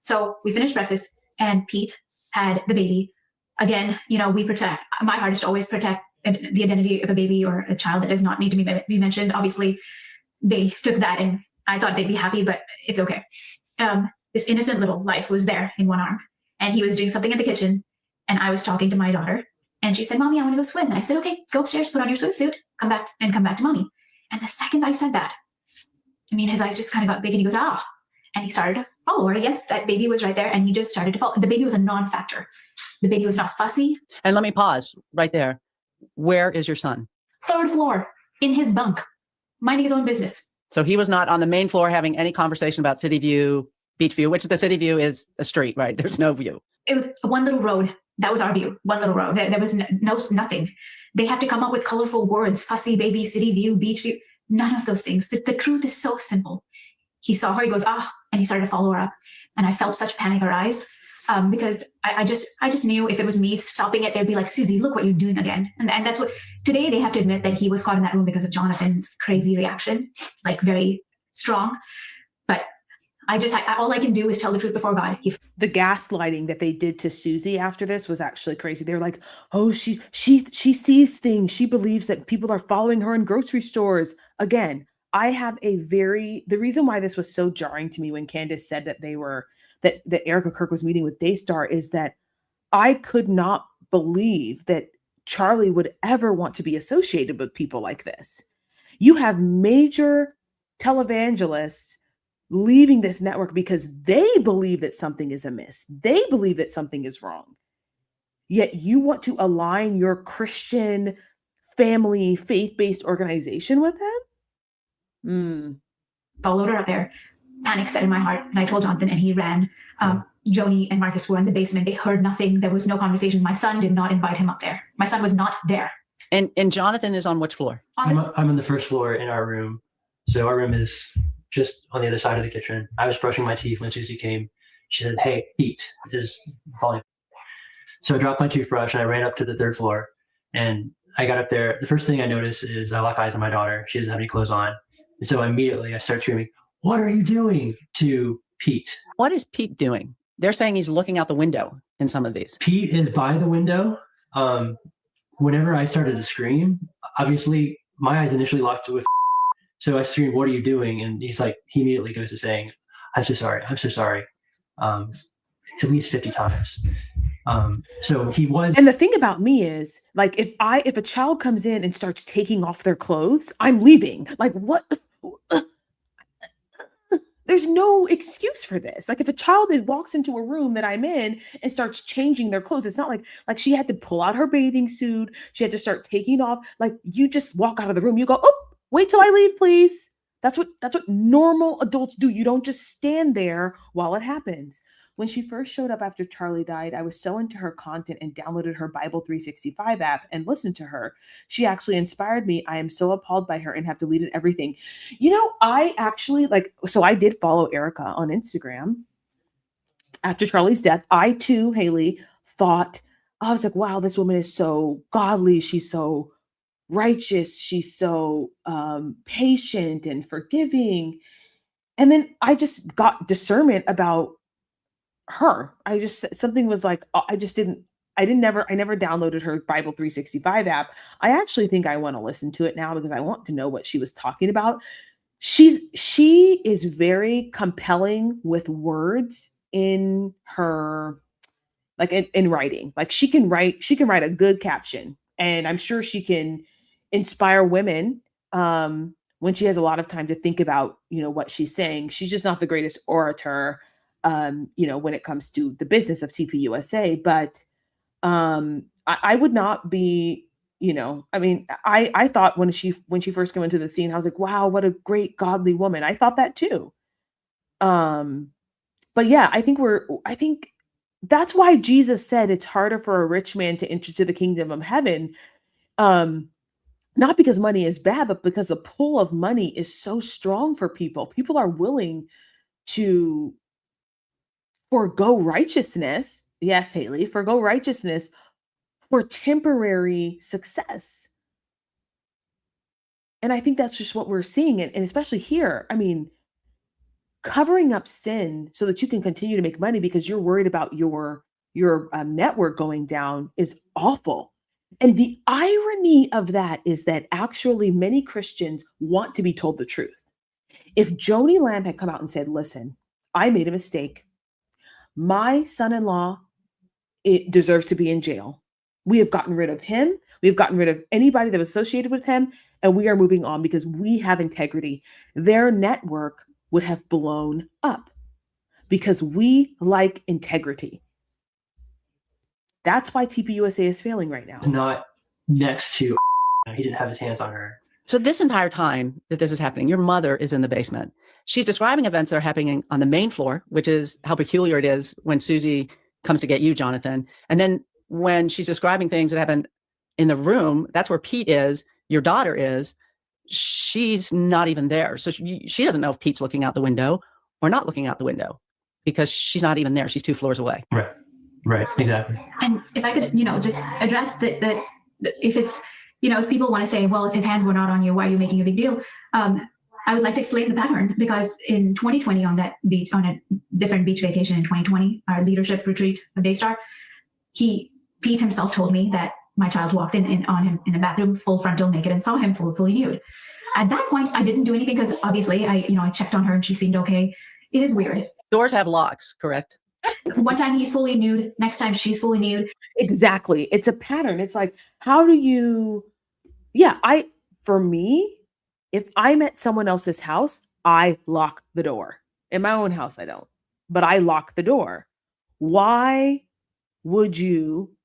So we finished breakfast, and Pete had the baby. Again, we protect. My heart is to always protect the identity of a baby or a child that does not need to be mentioned. Obviously, they took that, and I thought they'd be happy, but it's okay. This innocent little life was there in one arm, and he was doing something in the kitchen, and I was talking to my daughter, and she said, "Mommy, I want to go swim." And I said, "Okay, go upstairs, put on your swimsuit, come back to Mommy." And the second I said that, his eyes just kind of got big, and he goes, "Ah," and he started to follow her. Yes, that baby was right there, and he just started to follow. The baby was a non-factor. The baby was not fussy. And let me pause right there. Where is your son? 3rd floor, in his bunk, minding his own business. So he was not on the main floor having any conversation about City View, Beach View, which the City View is a street, right? There's no view. It was one little road. That was our view. One little road. There was nothing. They have to come up with colorful words: fussy baby, city view, beach view. None of those things. The truth is so simple. He saw her. He goes, "Ah," and he started to follow her up. And I felt such panic in her eyes because I just knew if it was me stopping it, they'd be like, "Susie, look what you're doing again." And that's what today they have to admit that he was caught in that room because of Jonathan's crazy reaction, like very strong. But all I can do is tell the truth before God. The gaslighting that they did to Susie after this was actually crazy. They were like, "Oh, she sees things. She believes that people are following her in grocery stores." Again, the reason why this was so jarring to me when Candace said that that Erika Kirk was meeting with Daystar is that I could not believe that Charlie would ever want to be associated with people like this. You have major televangelists leaving this network because they believe that something is amiss. They believe that something is wrong. Yet you want to align your Christian family, faith-based organization with them? Followed her up there. Panic set in my heart. And I told Jonathan, and he ran. Joni and Marcus were in the basement. They heard nothing. There was no conversation. My son did not invite him up there. My son was not there. And Jonathan is on which floor? I'm on the 1st floor in our room. So our room is just on the other side of the kitchen. I was brushing my teeth when Susie came. She said, "Hey, Pete is falling." So I dropped my toothbrush and I ran up to the 3rd floor. And I got up there. The first thing I noticed is I lock eyes on my daughter. She doesn't have any clothes on. And so immediately I start screaming, "What are you doing?" to Pete. What is Pete doing? They're saying he's looking out the window in some of these. Pete is by the window. Whenever I started to scream, obviously my eyes initially locked with. So I screamed, "What are you doing?" And he immediately goes to saying, "I'm so sorry. I'm so sorry." At least 50 times. So he was. And the thing about me is, like, if a child comes in and starts taking off their clothes, I'm leaving. Like, what? There's no excuse for this. Like, if a child walks into a room that I'm in and starts changing their clothes, it's not like she had to pull out her bathing suit. She had to start taking off. Like, you just walk out of the room. You go, "Oh, wait till I leave, please." That's what normal adults do. You don't just stand there while it happens. When she first showed up after Charlie died, I was so into her content and downloaded her Bible 365 app and listened to her. She actually inspired me. I am so appalled by her and have deleted everything. I actually so I did follow Erika on Instagram after Charlie's death. I too, Haley, I was like, wow, this woman is so godly. She's so righteous. She's so patient and forgiving. And then I just got discernment about her. Something was like, I never downloaded her Bible 365 app. I actually think I want to listen to it now because I want to know what she was talking about. She is very compelling with words in her, like in writing. Like she can write a good caption, and I'm sure she can inspire women when she has a lot of time to think about, what she's saying. She's just not the greatest orator, when it comes to the business of TPUSA. But I would not be, I mean, I thought when she first came into the scene, I was like, wow, what a great godly woman. I thought that too. But yeah, I think that's why Jesus said it's harder for a rich man to enter to the kingdom of heaven. Not because money is bad, but because the pull of money is so strong for people. People are willing to forgo righteousness. Yes, Haley, forgo righteousness for temporary success. And I think that's just what we're seeing. And especially here, I mean, covering up sin so that you can continue to make money because you're worried about your network going down is awful. And the irony of that is that actually many Christians want to be told the truth. If Joni Lamb had come out and said, listen, I made a mistake. My son-in-law, it deserves to be in jail. We have gotten rid of him. We've gotten rid of anybody that was associated with him. And we are moving on because we have integrity. Their network would have blown up because we like integrity. That's why TPUSA is failing right now. It's not next to, he didn't have his hands on her. So this entire time that this is happening, your mother is in the basement. She's describing events that are happening on the main floor, which is how peculiar it is when Susie comes to get you, Jonathan. And then when she's describing things that happen in the room, that's where Pete is, your daughter is. She's not even there. So she doesn't know if Pete's looking out the window or not looking out the window because she's not even there. She's 2 floors away. Right, exactly. And if I could, just address that if it's, if people want to say, well, if his hands were not on you, why are you making a big deal? I would like to explain the pattern because in 2020 on that beach, on a different beach vacation in 2020, our leadership retreat of Daystar, Pete himself told me that my child walked in on him in a bathroom, full frontal naked, and saw him fully nude. At that point, I didn't do anything because obviously I checked on her and she seemed okay. It is weird. Doors have locks, correct? One time he's fully nude. Next time she's fully nude. Exactly. It's a pattern. It's like, for me, if I'm at someone else's house, I lock the door. In my own house, I don't, but I lock the door. Why would you,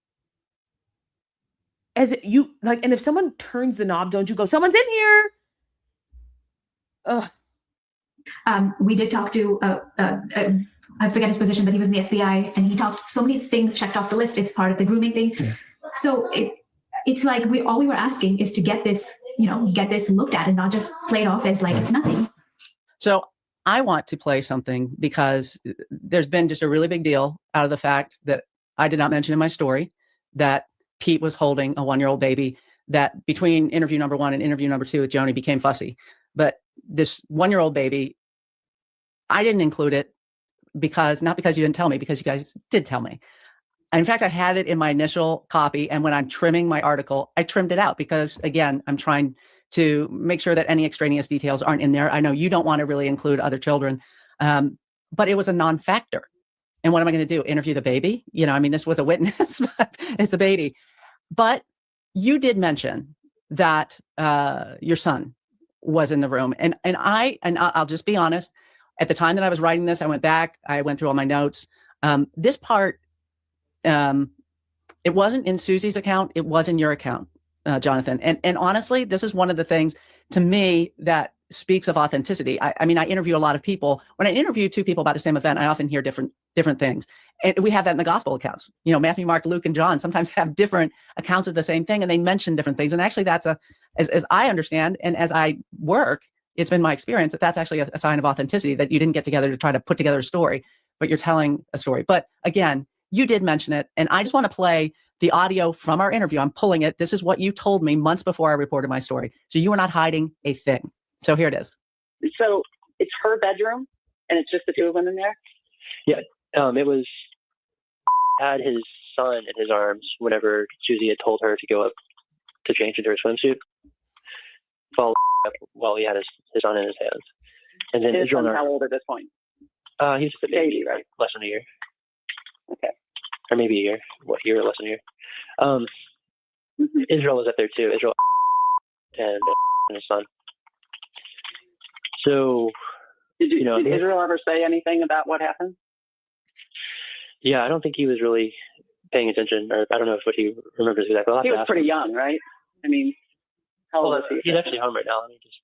and if someone turns the knob, don't you go, someone's in here? Ugh. We did talk to, I forget his position, but he was in the FBI and he talked so many things checked off the list. It's part of the grooming thing. Yeah. So it's like all we were asking is to get this looked at and not just play it off as like it's nothing. So I want to play something because there's been just a really big deal out of the fact that I did not mention in my story that Pete was holding a 1-year-old baby, that between interview number 1 and interview number 2 with Joni became fussy. But this 1-year-old baby, I didn't include it not because you didn't tell me, because you guys did tell me. In fact, I had it in my initial copy. And when I'm trimming my article, I trimmed it out because, again, I'm trying to make sure that any extraneous details aren't in there. I know you don't want to really include other children, but it was a non-factor. And what am I going to do? Interview the baby? This was a witness, but it's a baby. But you did mention that your son was in the room. And I'll just be honest. At the time that I was writing this, I went back, I went through all my notes. This part, it wasn't in Susie's account. It was in your account, Jonathan. And honestly, this is one of the things to me that speaks of authenticity. I interview a lot of people. When I interview 2 people about the same event, I often hear different things. And we have that in the gospel accounts. Matthew, Mark, Luke, and John sometimes have different accounts of the same thing, and they mention different things. And actually that's as I understand, and as I work, it's been my experience that that's actually a sign of authenticity, that you didn't get together to try to put together a story, but you're telling a story. But again, you did mention it. And I just want to play the audio from our interview. I'm pulling it. This is what you told me months before I reported my story. So you were not hiding a thing. So here it is. So it's her bedroom, and it's just the two of them in there? Yeah, it was, had his son in his arms whenever Susie had told her to go up to change into her swimsuit, while he had his son in his hands. And then His Israel son's how old at this point? He's just a baby, right? Less than a year. Okay. Or maybe a year. What year or less than a year? Israel was up there too. Israel and his son. So, did Israel ever say anything about what happened? Yeah, I don't think he was really paying attention, or I don't know if what he remembers exactly. He was pretty young, right? I mean, how old was he? He's actually home right now. Let me just.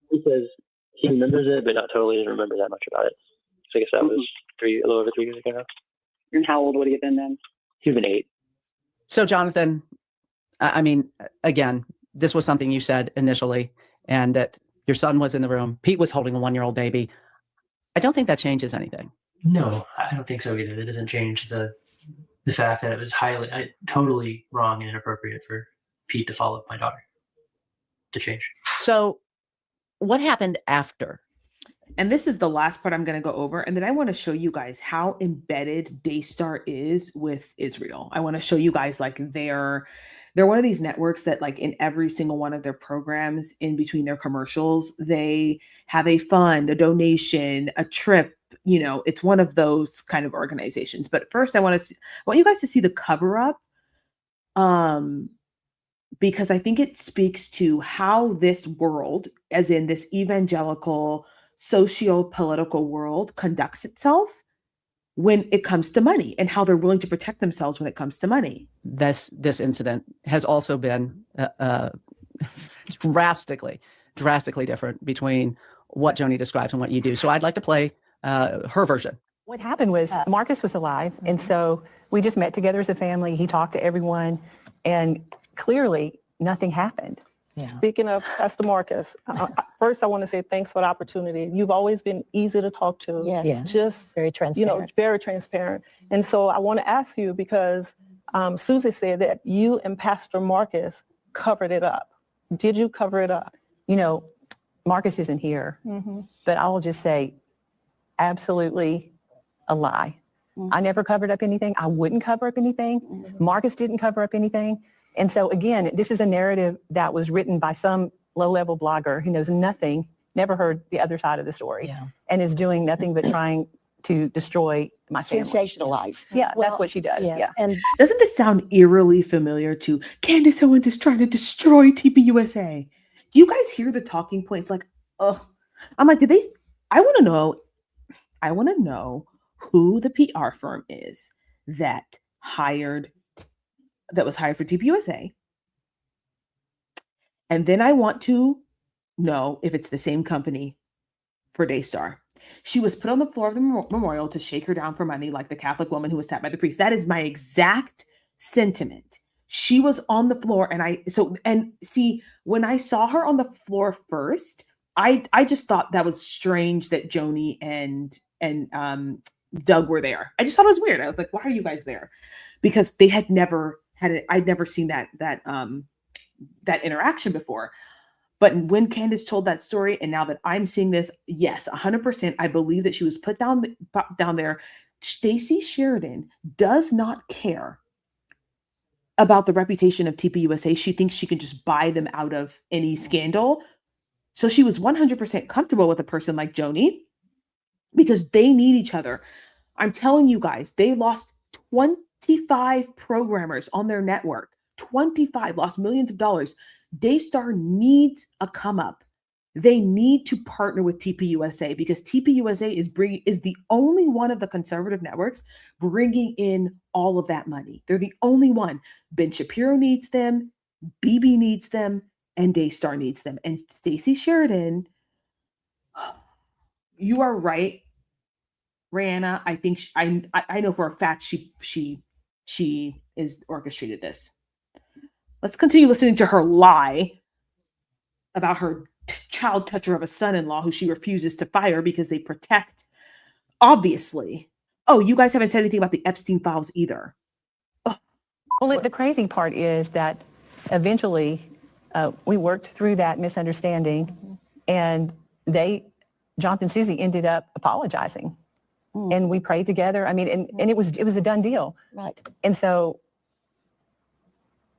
He says he remembers it, but not totally doesn't remember that much about it. So I guess that was a little over 3 years ago now. And how old would he have been then? He would have been 8. So Jonathan, I mean, again, this was something you said initially, and that your son was in the room. Pete was holding a 1-year-old baby. I don't think that changes anything. No, I don't think so either. That doesn't change the fact that it was totally wrong and inappropriate for Pete to follow my daughter to change. So what happened after? And this is the last part I'm going to go over. And then I want to show you guys how embedded Daystar is with Israel. I want to show you guys like they're one of these networks that like in every single one of their programs, in between their commercials, they have a fund, a donation, a trip. You know, it's one of those kind of organizations. But first I want you guys to see the cover up. Because I think it speaks to how this world, as in this evangelical, socio-political world, conducts itself when it comes to money, and how they're willing to protect themselves when it comes to money. This incident has also been drastically different between what Joni describes and what you do. So I'd like to play her version. What happened was Marcus was alive, and so we just met together as a family. He talked to everyone, and clearly nothing happened. Yeah. Speaking of Pastor Marcus, first I want to say thanks for the opportunity. You've always been easy to talk to. Yes. Yeah. Just very transparent. Very transparent. And so I want to ask you, because Susie said that you and Pastor Marcus covered it up. Did you cover it up? Marcus isn't here, but I will just say, absolutely a lie. I never covered up anything. I wouldn't cover up anything. Marcus didn't cover up anything. And so again, this is a narrative that was written by some low-level blogger who knows nothing, never heard the other side of the story, and is doing nothing but trying to destroy my family. Sensationalize. Yeah, that's what she does. Yes. Yeah. And doesn't this sound eerily familiar to Candace Owens is trying to destroy TPUSA? Do you guys hear the talking points? Like, oh, I'm like, I want to know who the PR firm is that was hired for TPUSA. And then I want to know if it's the same company for Daystar. She was put on the floor of the memorial to shake her down for money, like the Catholic woman who was sat by the priest. That is my exact sentiment. She was on the floor, when I saw her on the floor first, I just thought that was strange that Joni and Doug were there. I just thought it was weird. I was like, why are you guys there? Because they had never I'd never seen that interaction before. But when Candace told that story, and now that I'm seeing this, yes, 100%, I believe that she was put down there. Stacey Sheridan does not care about the reputation of TPUSA. She thinks she can just buy them out of any scandal. So she was 100% comfortable with a person like Joni because they need each other. I'm telling you guys, they lost 25 programmers on their network. 25 lost millions of dollars. Daystar needs a come up. They need to partner with TPUSA because TPUSA is the only one of the conservative networks bringing in all of that money. They're the only one. Ben Shapiro needs them, BB needs them, and Daystar needs them. And Stacey Sheridan, you are right, Rihanna. I think I know for a fact she is orchestrated this. Let's continue listening to her lie about her child toucher of a son-in-law who she refuses to fire because they protect, obviously. Oh, you guys haven't said anything about the Epstein files either. Oh, Well, the crazy part is that eventually we worked through that misunderstanding, and Jonathan and Susie ended up apologizing, and we prayed together. I mean, and it was a done deal. Right. And so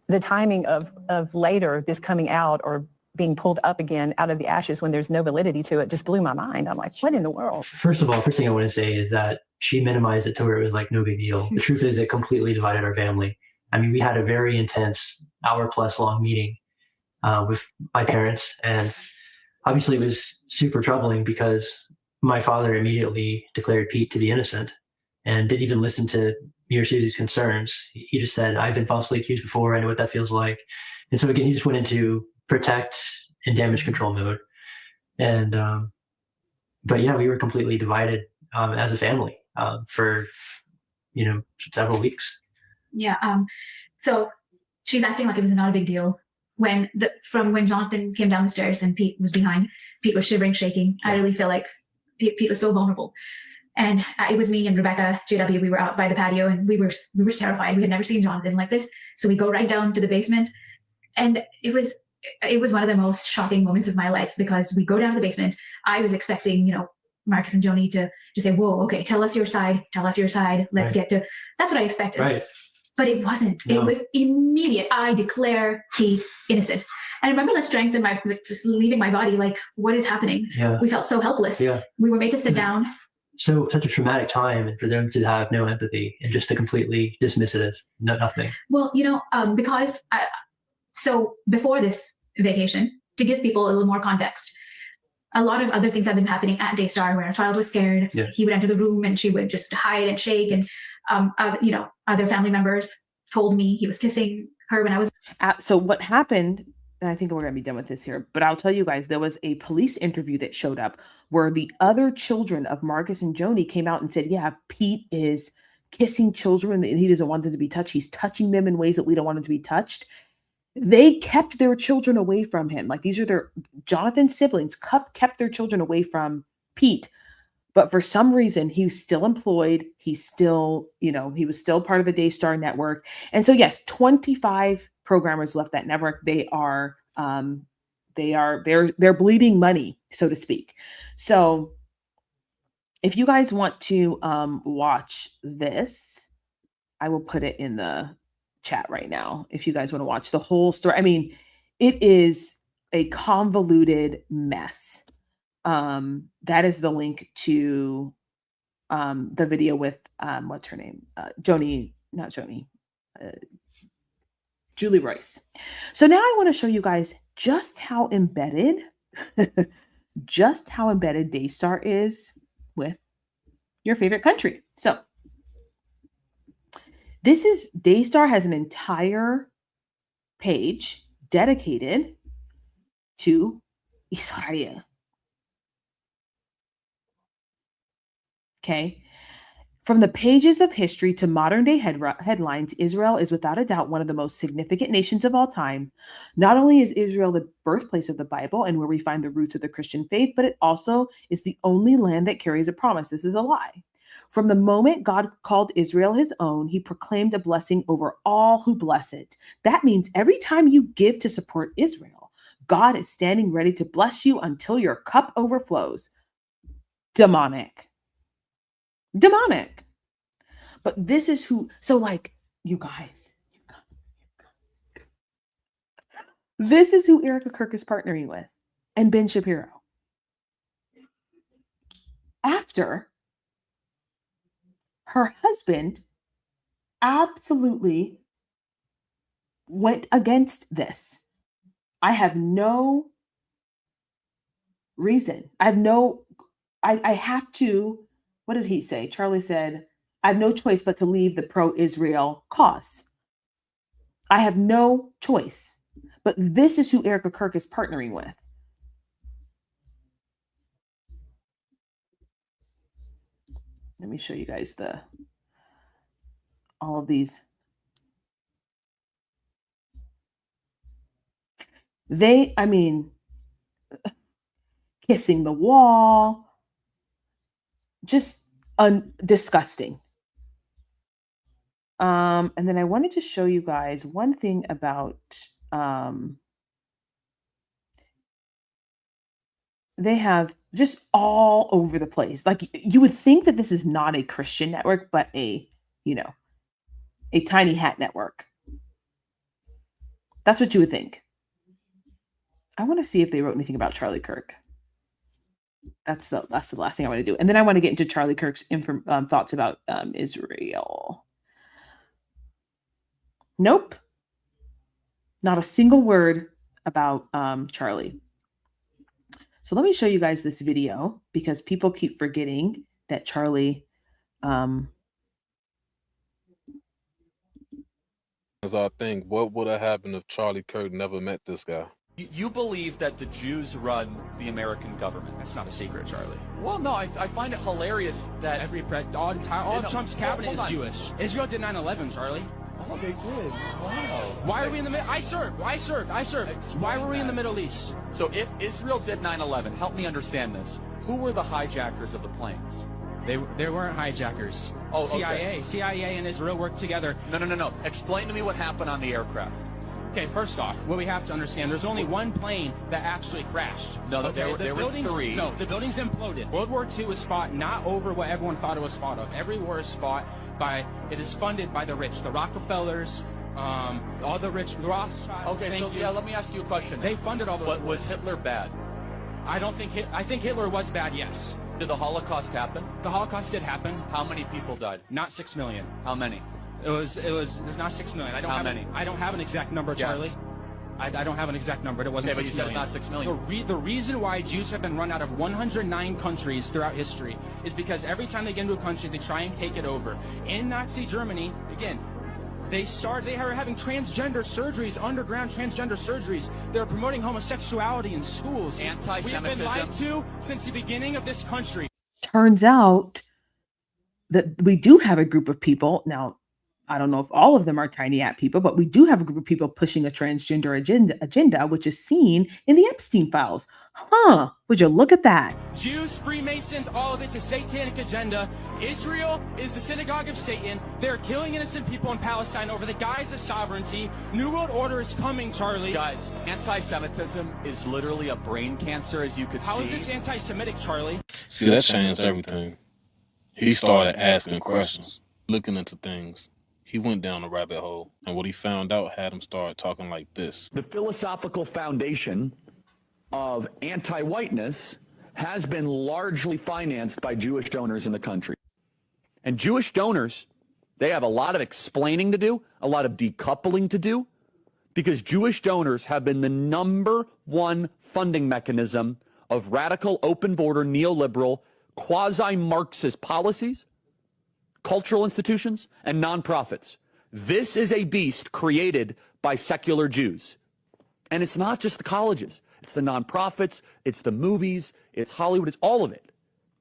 the timing of later this coming out or being pulled up again out of the ashes when there's no validity to it just blew my mind. I'm like, what in the world? First of all, first thing I want to say is that she minimized it to where it was like no big deal. The truth is it completely divided our family. I mean, we had a very intense hour-plus long meeting with my parents, and obviously it was super troubling because my father immediately declared Pete to be innocent and didn't even listen to me or Susie's concerns. He just said, I've been falsely accused before. I know what that feels like. And so again, he just went into protect and damage control mode. And, but yeah, we were completely divided as a family for, several weeks. Yeah. So she's acting like it was not a big deal. From when Jonathan came down the stairs and Pete was behind, Pete was shivering, shaking. I really feel like Pete was so vulnerable. And it was me and Rebecca, JW, we were out by the patio and we were terrified. We had never seen Jonathan like this. So we go right down to the basement. And it was one of the most shocking moments of my life because we go down to the basement. I was expecting, Marcus and Joni to say, whoa, okay, tell us your side. Let's get to, that's what I expected. Right. But it wasn't. No. It was immediate. I declare Pete innocent. And I remember the strength in just leaving my body. Like, what is happening? Yeah. We felt so helpless. Yeah. We were made to sit down. So such a traumatic time, and for them to have no empathy and just to completely dismiss it as nothing. Well, because so before this vacation, to give people a little more context, a lot of other things have been happening at Daystar where a child was scared. Yeah. He would enter the room and she would just hide and shake. And, other family members told me he was kissing her when I was. So what happened, and I think we're going to be done with this here, but I'll tell you guys, there was a police interview that showed up where the other children of Marcus and Joni came out and said, yeah, Pete is kissing children and he doesn't want them to be touched. He's touching them in ways that we don't want them to be touched. They kept their children away from him. Like these are Jonathan's siblings kept their children away from Pete. But for some reason, he's still employed. He's still, he was still part of the Daystar network. And so, yes, 25 programmers left that network. They're bleeding money, so to speak. So if you guys want to watch this, I will put it in the chat right now. If you guys want to watch the whole story, I mean, it is a convoluted mess. That is the link to the video with what's her name? Julie Royce. So now I want to show you guys just how embedded Daystar is with your favorite country. So Daystar has an entire page dedicated to Israel. Okay. From the pages of history to modern day headlines, Israel is without a doubt one of the most significant nations of all time. Not only is Israel the birthplace of the Bible and where we find the roots of the Christian faith, but it also is the only land that carries a promise. This is a lie. From the moment God called Israel his own, he proclaimed a blessing over all who bless it. That means every time you give to support Israel, God is standing ready to bless you until your cup overflows. Demonic. But this is who, so like, you guys, this is who Erika Kirk is partnering with, and Ben Shapiro. After her husband absolutely went against this. I have no reason. I have to, what did he say? Charlie said, I have no choice but to leave the pro-Israel cause. I have no choice. But this is who Erika Kirk is partnering with. Let me show you guys all of these. Kissing the wall, just disgusting. And then I wanted to show you guys one thing about they have just all over the place. Like you would think that this is not a Christian network, but a tiny hat network. That's what you would think. I want to see if they wrote anything about Charlie Kirk. That's the last thing I want to do. And then I want to get into Charlie Kirk's thoughts about Israel. Nope. Not a single word about Charlie. So let me show you guys this video because people keep forgetting that Charlie As I think, what would have happened if Charlie Kirk never met this guy? You believe that the Jews run the American government. That's not a secret, Charlie. Well, no, I find it hilarious that all of Trump's cabinet is Jewish. Israel did 9/11, Charlie. Oh, they did. Wow. Why are we in the middle? I served. Why were we in the Middle East? So if Israel did 9/11, help me understand this. Who were the hijackers of the planes? They weren't hijackers. Oh, CIA and Israel worked together. No. Explain to me what happened on the aircraft. Okay, first off, what we have to understand, there's only one plane that actually crashed. No, there were three. No, the buildings imploded. World War II was fought not over what everyone thought it was fought of. Every war is fought by, it is funded by the rich, the Rockefellers, all the rich, the Rothschilds. Okay, so yeah, let me ask you a question. They funded all those But was Hitler bad? I think Hitler was bad, yes. Did the Holocaust happen? The Holocaust did happen. How many people died? Not 6 million. How many? There's not 6 million. How many? I don't have an exact number, Charlie. Yes. I don't have an exact number. It wasn't 6 million. But you said it's not 6 million. The reason why Jews have been run out of 109 countries throughout history is because every time they get into a country, they try and take it over. In Nazi Germany, again, they are having transgender surgeries, underground transgender surgeries. They're promoting homosexuality in schools. Anti-Semitism. We've been lied to since the beginning of this country. Turns out that we do have a group of people now. I don't know if all of them are tiny hat people, but we do have a group of people pushing a transgender agenda, which is seen in the Epstein files. Huh? Would you look at that? Jews, Freemasons, all of it's a satanic agenda. Israel is the synagogue of Satan. They're killing innocent people in Palestine over the guise of sovereignty. New World Order is coming, Charlie. Guys, anti-Semitism is literally a brain cancer, as you could see. How is this anti-Semitic, Charlie? See, that changed everything. He started asking questions, looking into things. He went down a rabbit hole, and what he found out had him start talking like this. The philosophical foundation of anti-whiteness has been largely financed by Jewish donors in the country. And Jewish donors, they have a lot of explaining to do, a lot of decoupling to do, because Jewish donors have been the #1 funding mechanism of radical, open border, neoliberal, quasi-Marxist policies, cultural institutions, and nonprofits. This is a beast created by secular Jews. And it's not just the colleges. It's the nonprofits, it's the movies, it's Hollywood, it's all of it.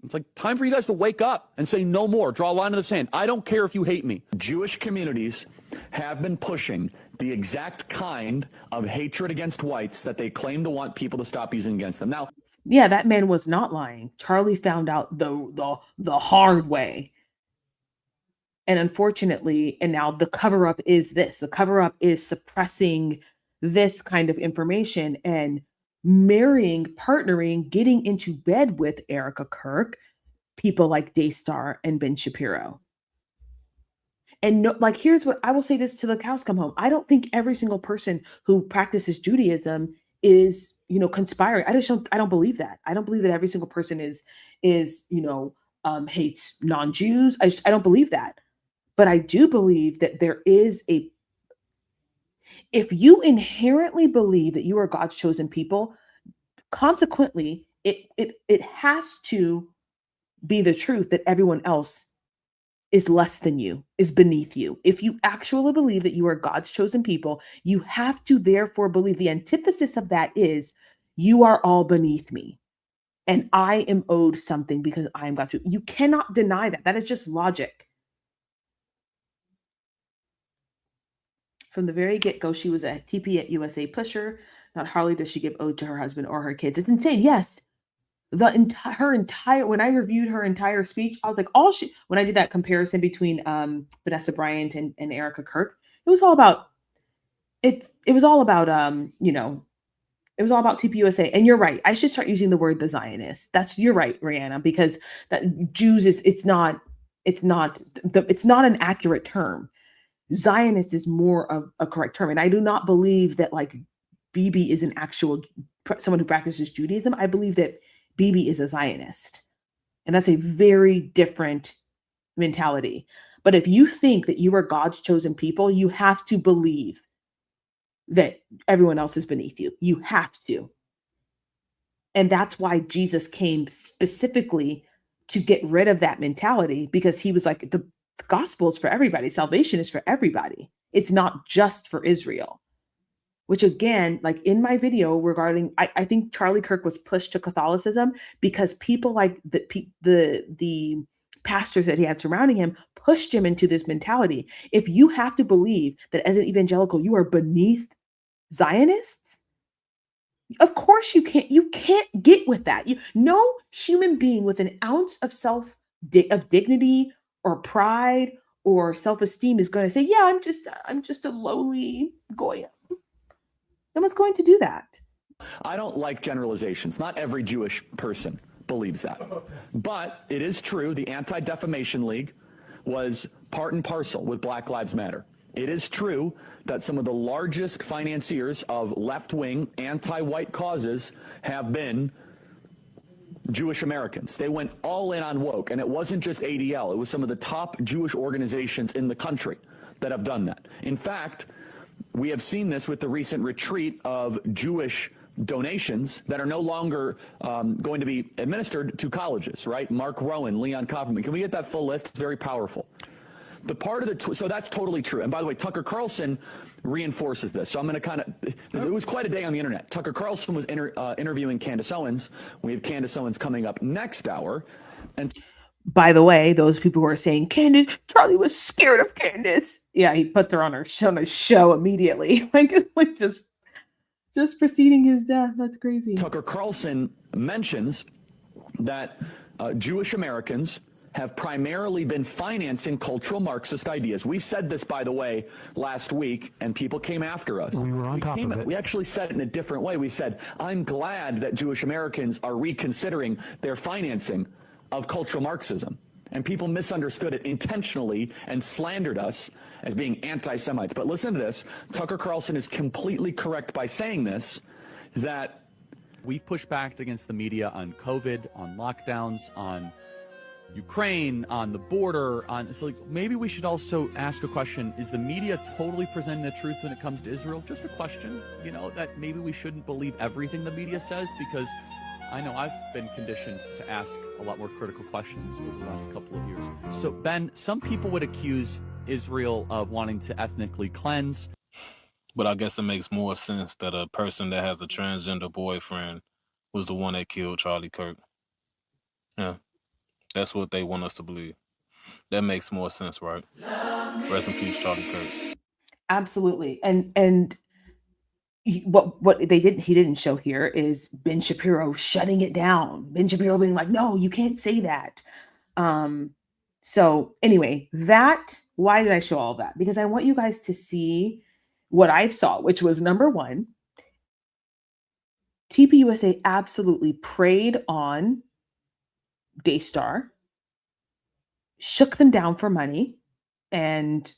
It's like time for you guys to wake up and say no more, draw a line in the sand. I don't care if you hate me. Jewish communities have been pushing the exact kind of hatred against whites that they claim to want people to stop using against them. Now, yeah, that man was not lying. Charlie found out the hard way. And unfortunately, and now the cover up is this. The cover up is suppressing this kind of information and marrying, partnering, getting into bed with Erika Kirk, people like Daystar and Ben Shapiro. And no, like, here's what I will say this till the cows come home. I don't think every single person who practices Judaism is, conspiring. I don't believe that. I don't believe that every single person is, hates non-Jews. I don't believe that. But I do believe that there is if you inherently believe that you are God's chosen people, consequently, it has to be the truth that everyone else is less than you, is beneath you. If you actually believe that you are God's chosen people, you have to therefore believe the antithesis of that is you are all beneath me and I am owed something because I am God's people. You cannot deny that. That is just logic. From the very get-go, she was a TP at USA pusher. Not hardly does she give ode to her husband or her kids. It's insane. Yes, When I reviewed her entire speech, I was like, when I did that comparison between Vanessa Bryant and Erika Kirk, it was all about it was all about it was all about TPUSA. And you're right. I should start using the word the Zionist. You're right, Rihanna, because that Jews it's not an accurate term. Zionist is more of a correct term. And I do not believe that like Bibi is an actual someone who practices Judaism. I believe that Bibi is a Zionist. And that's a very different mentality. But if you think that you are God's chosen people, you have to believe that everyone else is beneath you. You have to. And that's why Jesus came specifically to get rid of that mentality, because he was like, the gospel is for everybody. Salvation is for everybody. It's not just for Israel. Which again, like in my video regarding, I think Charlie Kirk was pushed to Catholicism because people like the pastors that he had surrounding him pushed him into this mentality. If you have to believe that as an evangelical, you are beneath Zionists, of course you can't get with that. No human being with an ounce of of dignity or pride or self-esteem is going to say, yeah, I'm just a lowly goya. No one's going to do that. I don't like generalizations. Not every Jewish person believes that. But it is true the Anti-Defamation League was part and parcel with Black Lives Matter. It is true that some of the largest financiers of left-wing anti-white causes have been Jewish Americans. They went all in on woke, and it wasn't just ADL. It was some of the top Jewish organizations in the country that have done that. In fact, we have seen this with the recent retreat of Jewish donations that are no longer going to be administered to colleges, right? Mark Rowan, Leon Copperman. Can we get that full list? It's very powerful. The part of so that's totally true. And by the way, Tucker Carlson reinforces this. So I'm going to it was quite a day on the internet. Tucker Carlson was interviewing Candace Owens. We have Candace Owens coming up next hour. And by the way, those people who are saying Charlie was scared of Candace. Yeah, he put her on a show immediately. like just preceding his death. That's crazy. Tucker Carlson mentions that Jewish Americans have primarily been financing cultural Marxist ideas. We said this, by the way, last week, and people came after us. We were on top of it. We actually said it in a different way. We said, I'm glad that Jewish Americans are reconsidering their financing of cultural Marxism. And people misunderstood it intentionally and slandered us as being anti-Semites. But listen to this. Tucker Carlson is completely correct by saying this, that we've pushed back against the media on COVID, on lockdowns, on Ukraine, on the border, so like maybe we should also ask a question. Is the media totally presenting the truth when it comes to Israel? Just a question, that maybe we shouldn't believe everything the media says, because I know I've been conditioned to ask a lot more critical questions over the last couple of years. So, Ben, some people would accuse Israel of wanting to ethnically cleanse. But I guess it makes more sense that a person that has a transgender boyfriend was the one that killed Charlie Kirk. Yeah, that's what they want us to believe. That makes more sense, right? Rest in peace, Charlie Kirk. Absolutely. And what he didn't show here is Ben Shapiro shutting it down. Ben Shapiro being like, no, you can't say that. So anyway, why did I show all that? Because I want you guys to see what I saw, which was number one, TPUSA absolutely preyed on Daystar, shook them down for money. And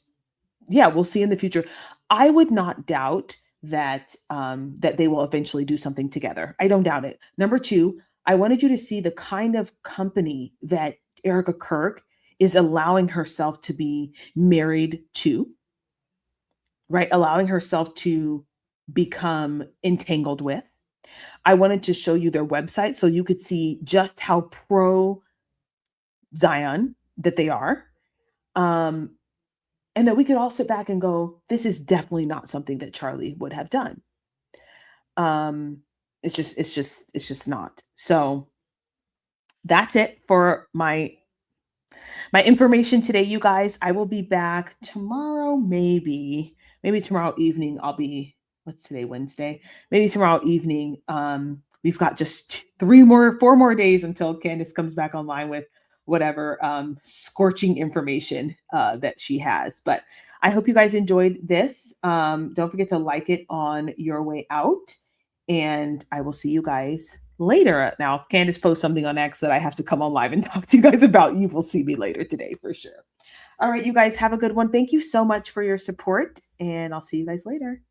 yeah, we'll see in the future. I would not doubt that they will eventually do something together. I don't doubt it. Number two, I wanted you to see the kind of company that Erika Kirk is allowing herself to be married to, right? Allowing herself to become entangled with. I wanted to show you their website so you could see just how pro Zion that they are. And that we could all sit back and go, this is definitely not something that Charlie would have done. It's just not. So that's it for my information today, you guys. I will be back tomorrow, maybe tomorrow evening. I'll be, what's today, Wednesday? Maybe tomorrow evening, we've got just 4 more days until Candace comes back online with whatever scorching information that she has. But I hope you guys enjoyed this. Don't forget to like it on your way out. And I will see you guys later. Now, if Candace posts something on X that I have to come on live and talk to you guys about, you will see me later today for sure. All right, you guys have a good one. Thank you so much for your support, and I'll see you guys later.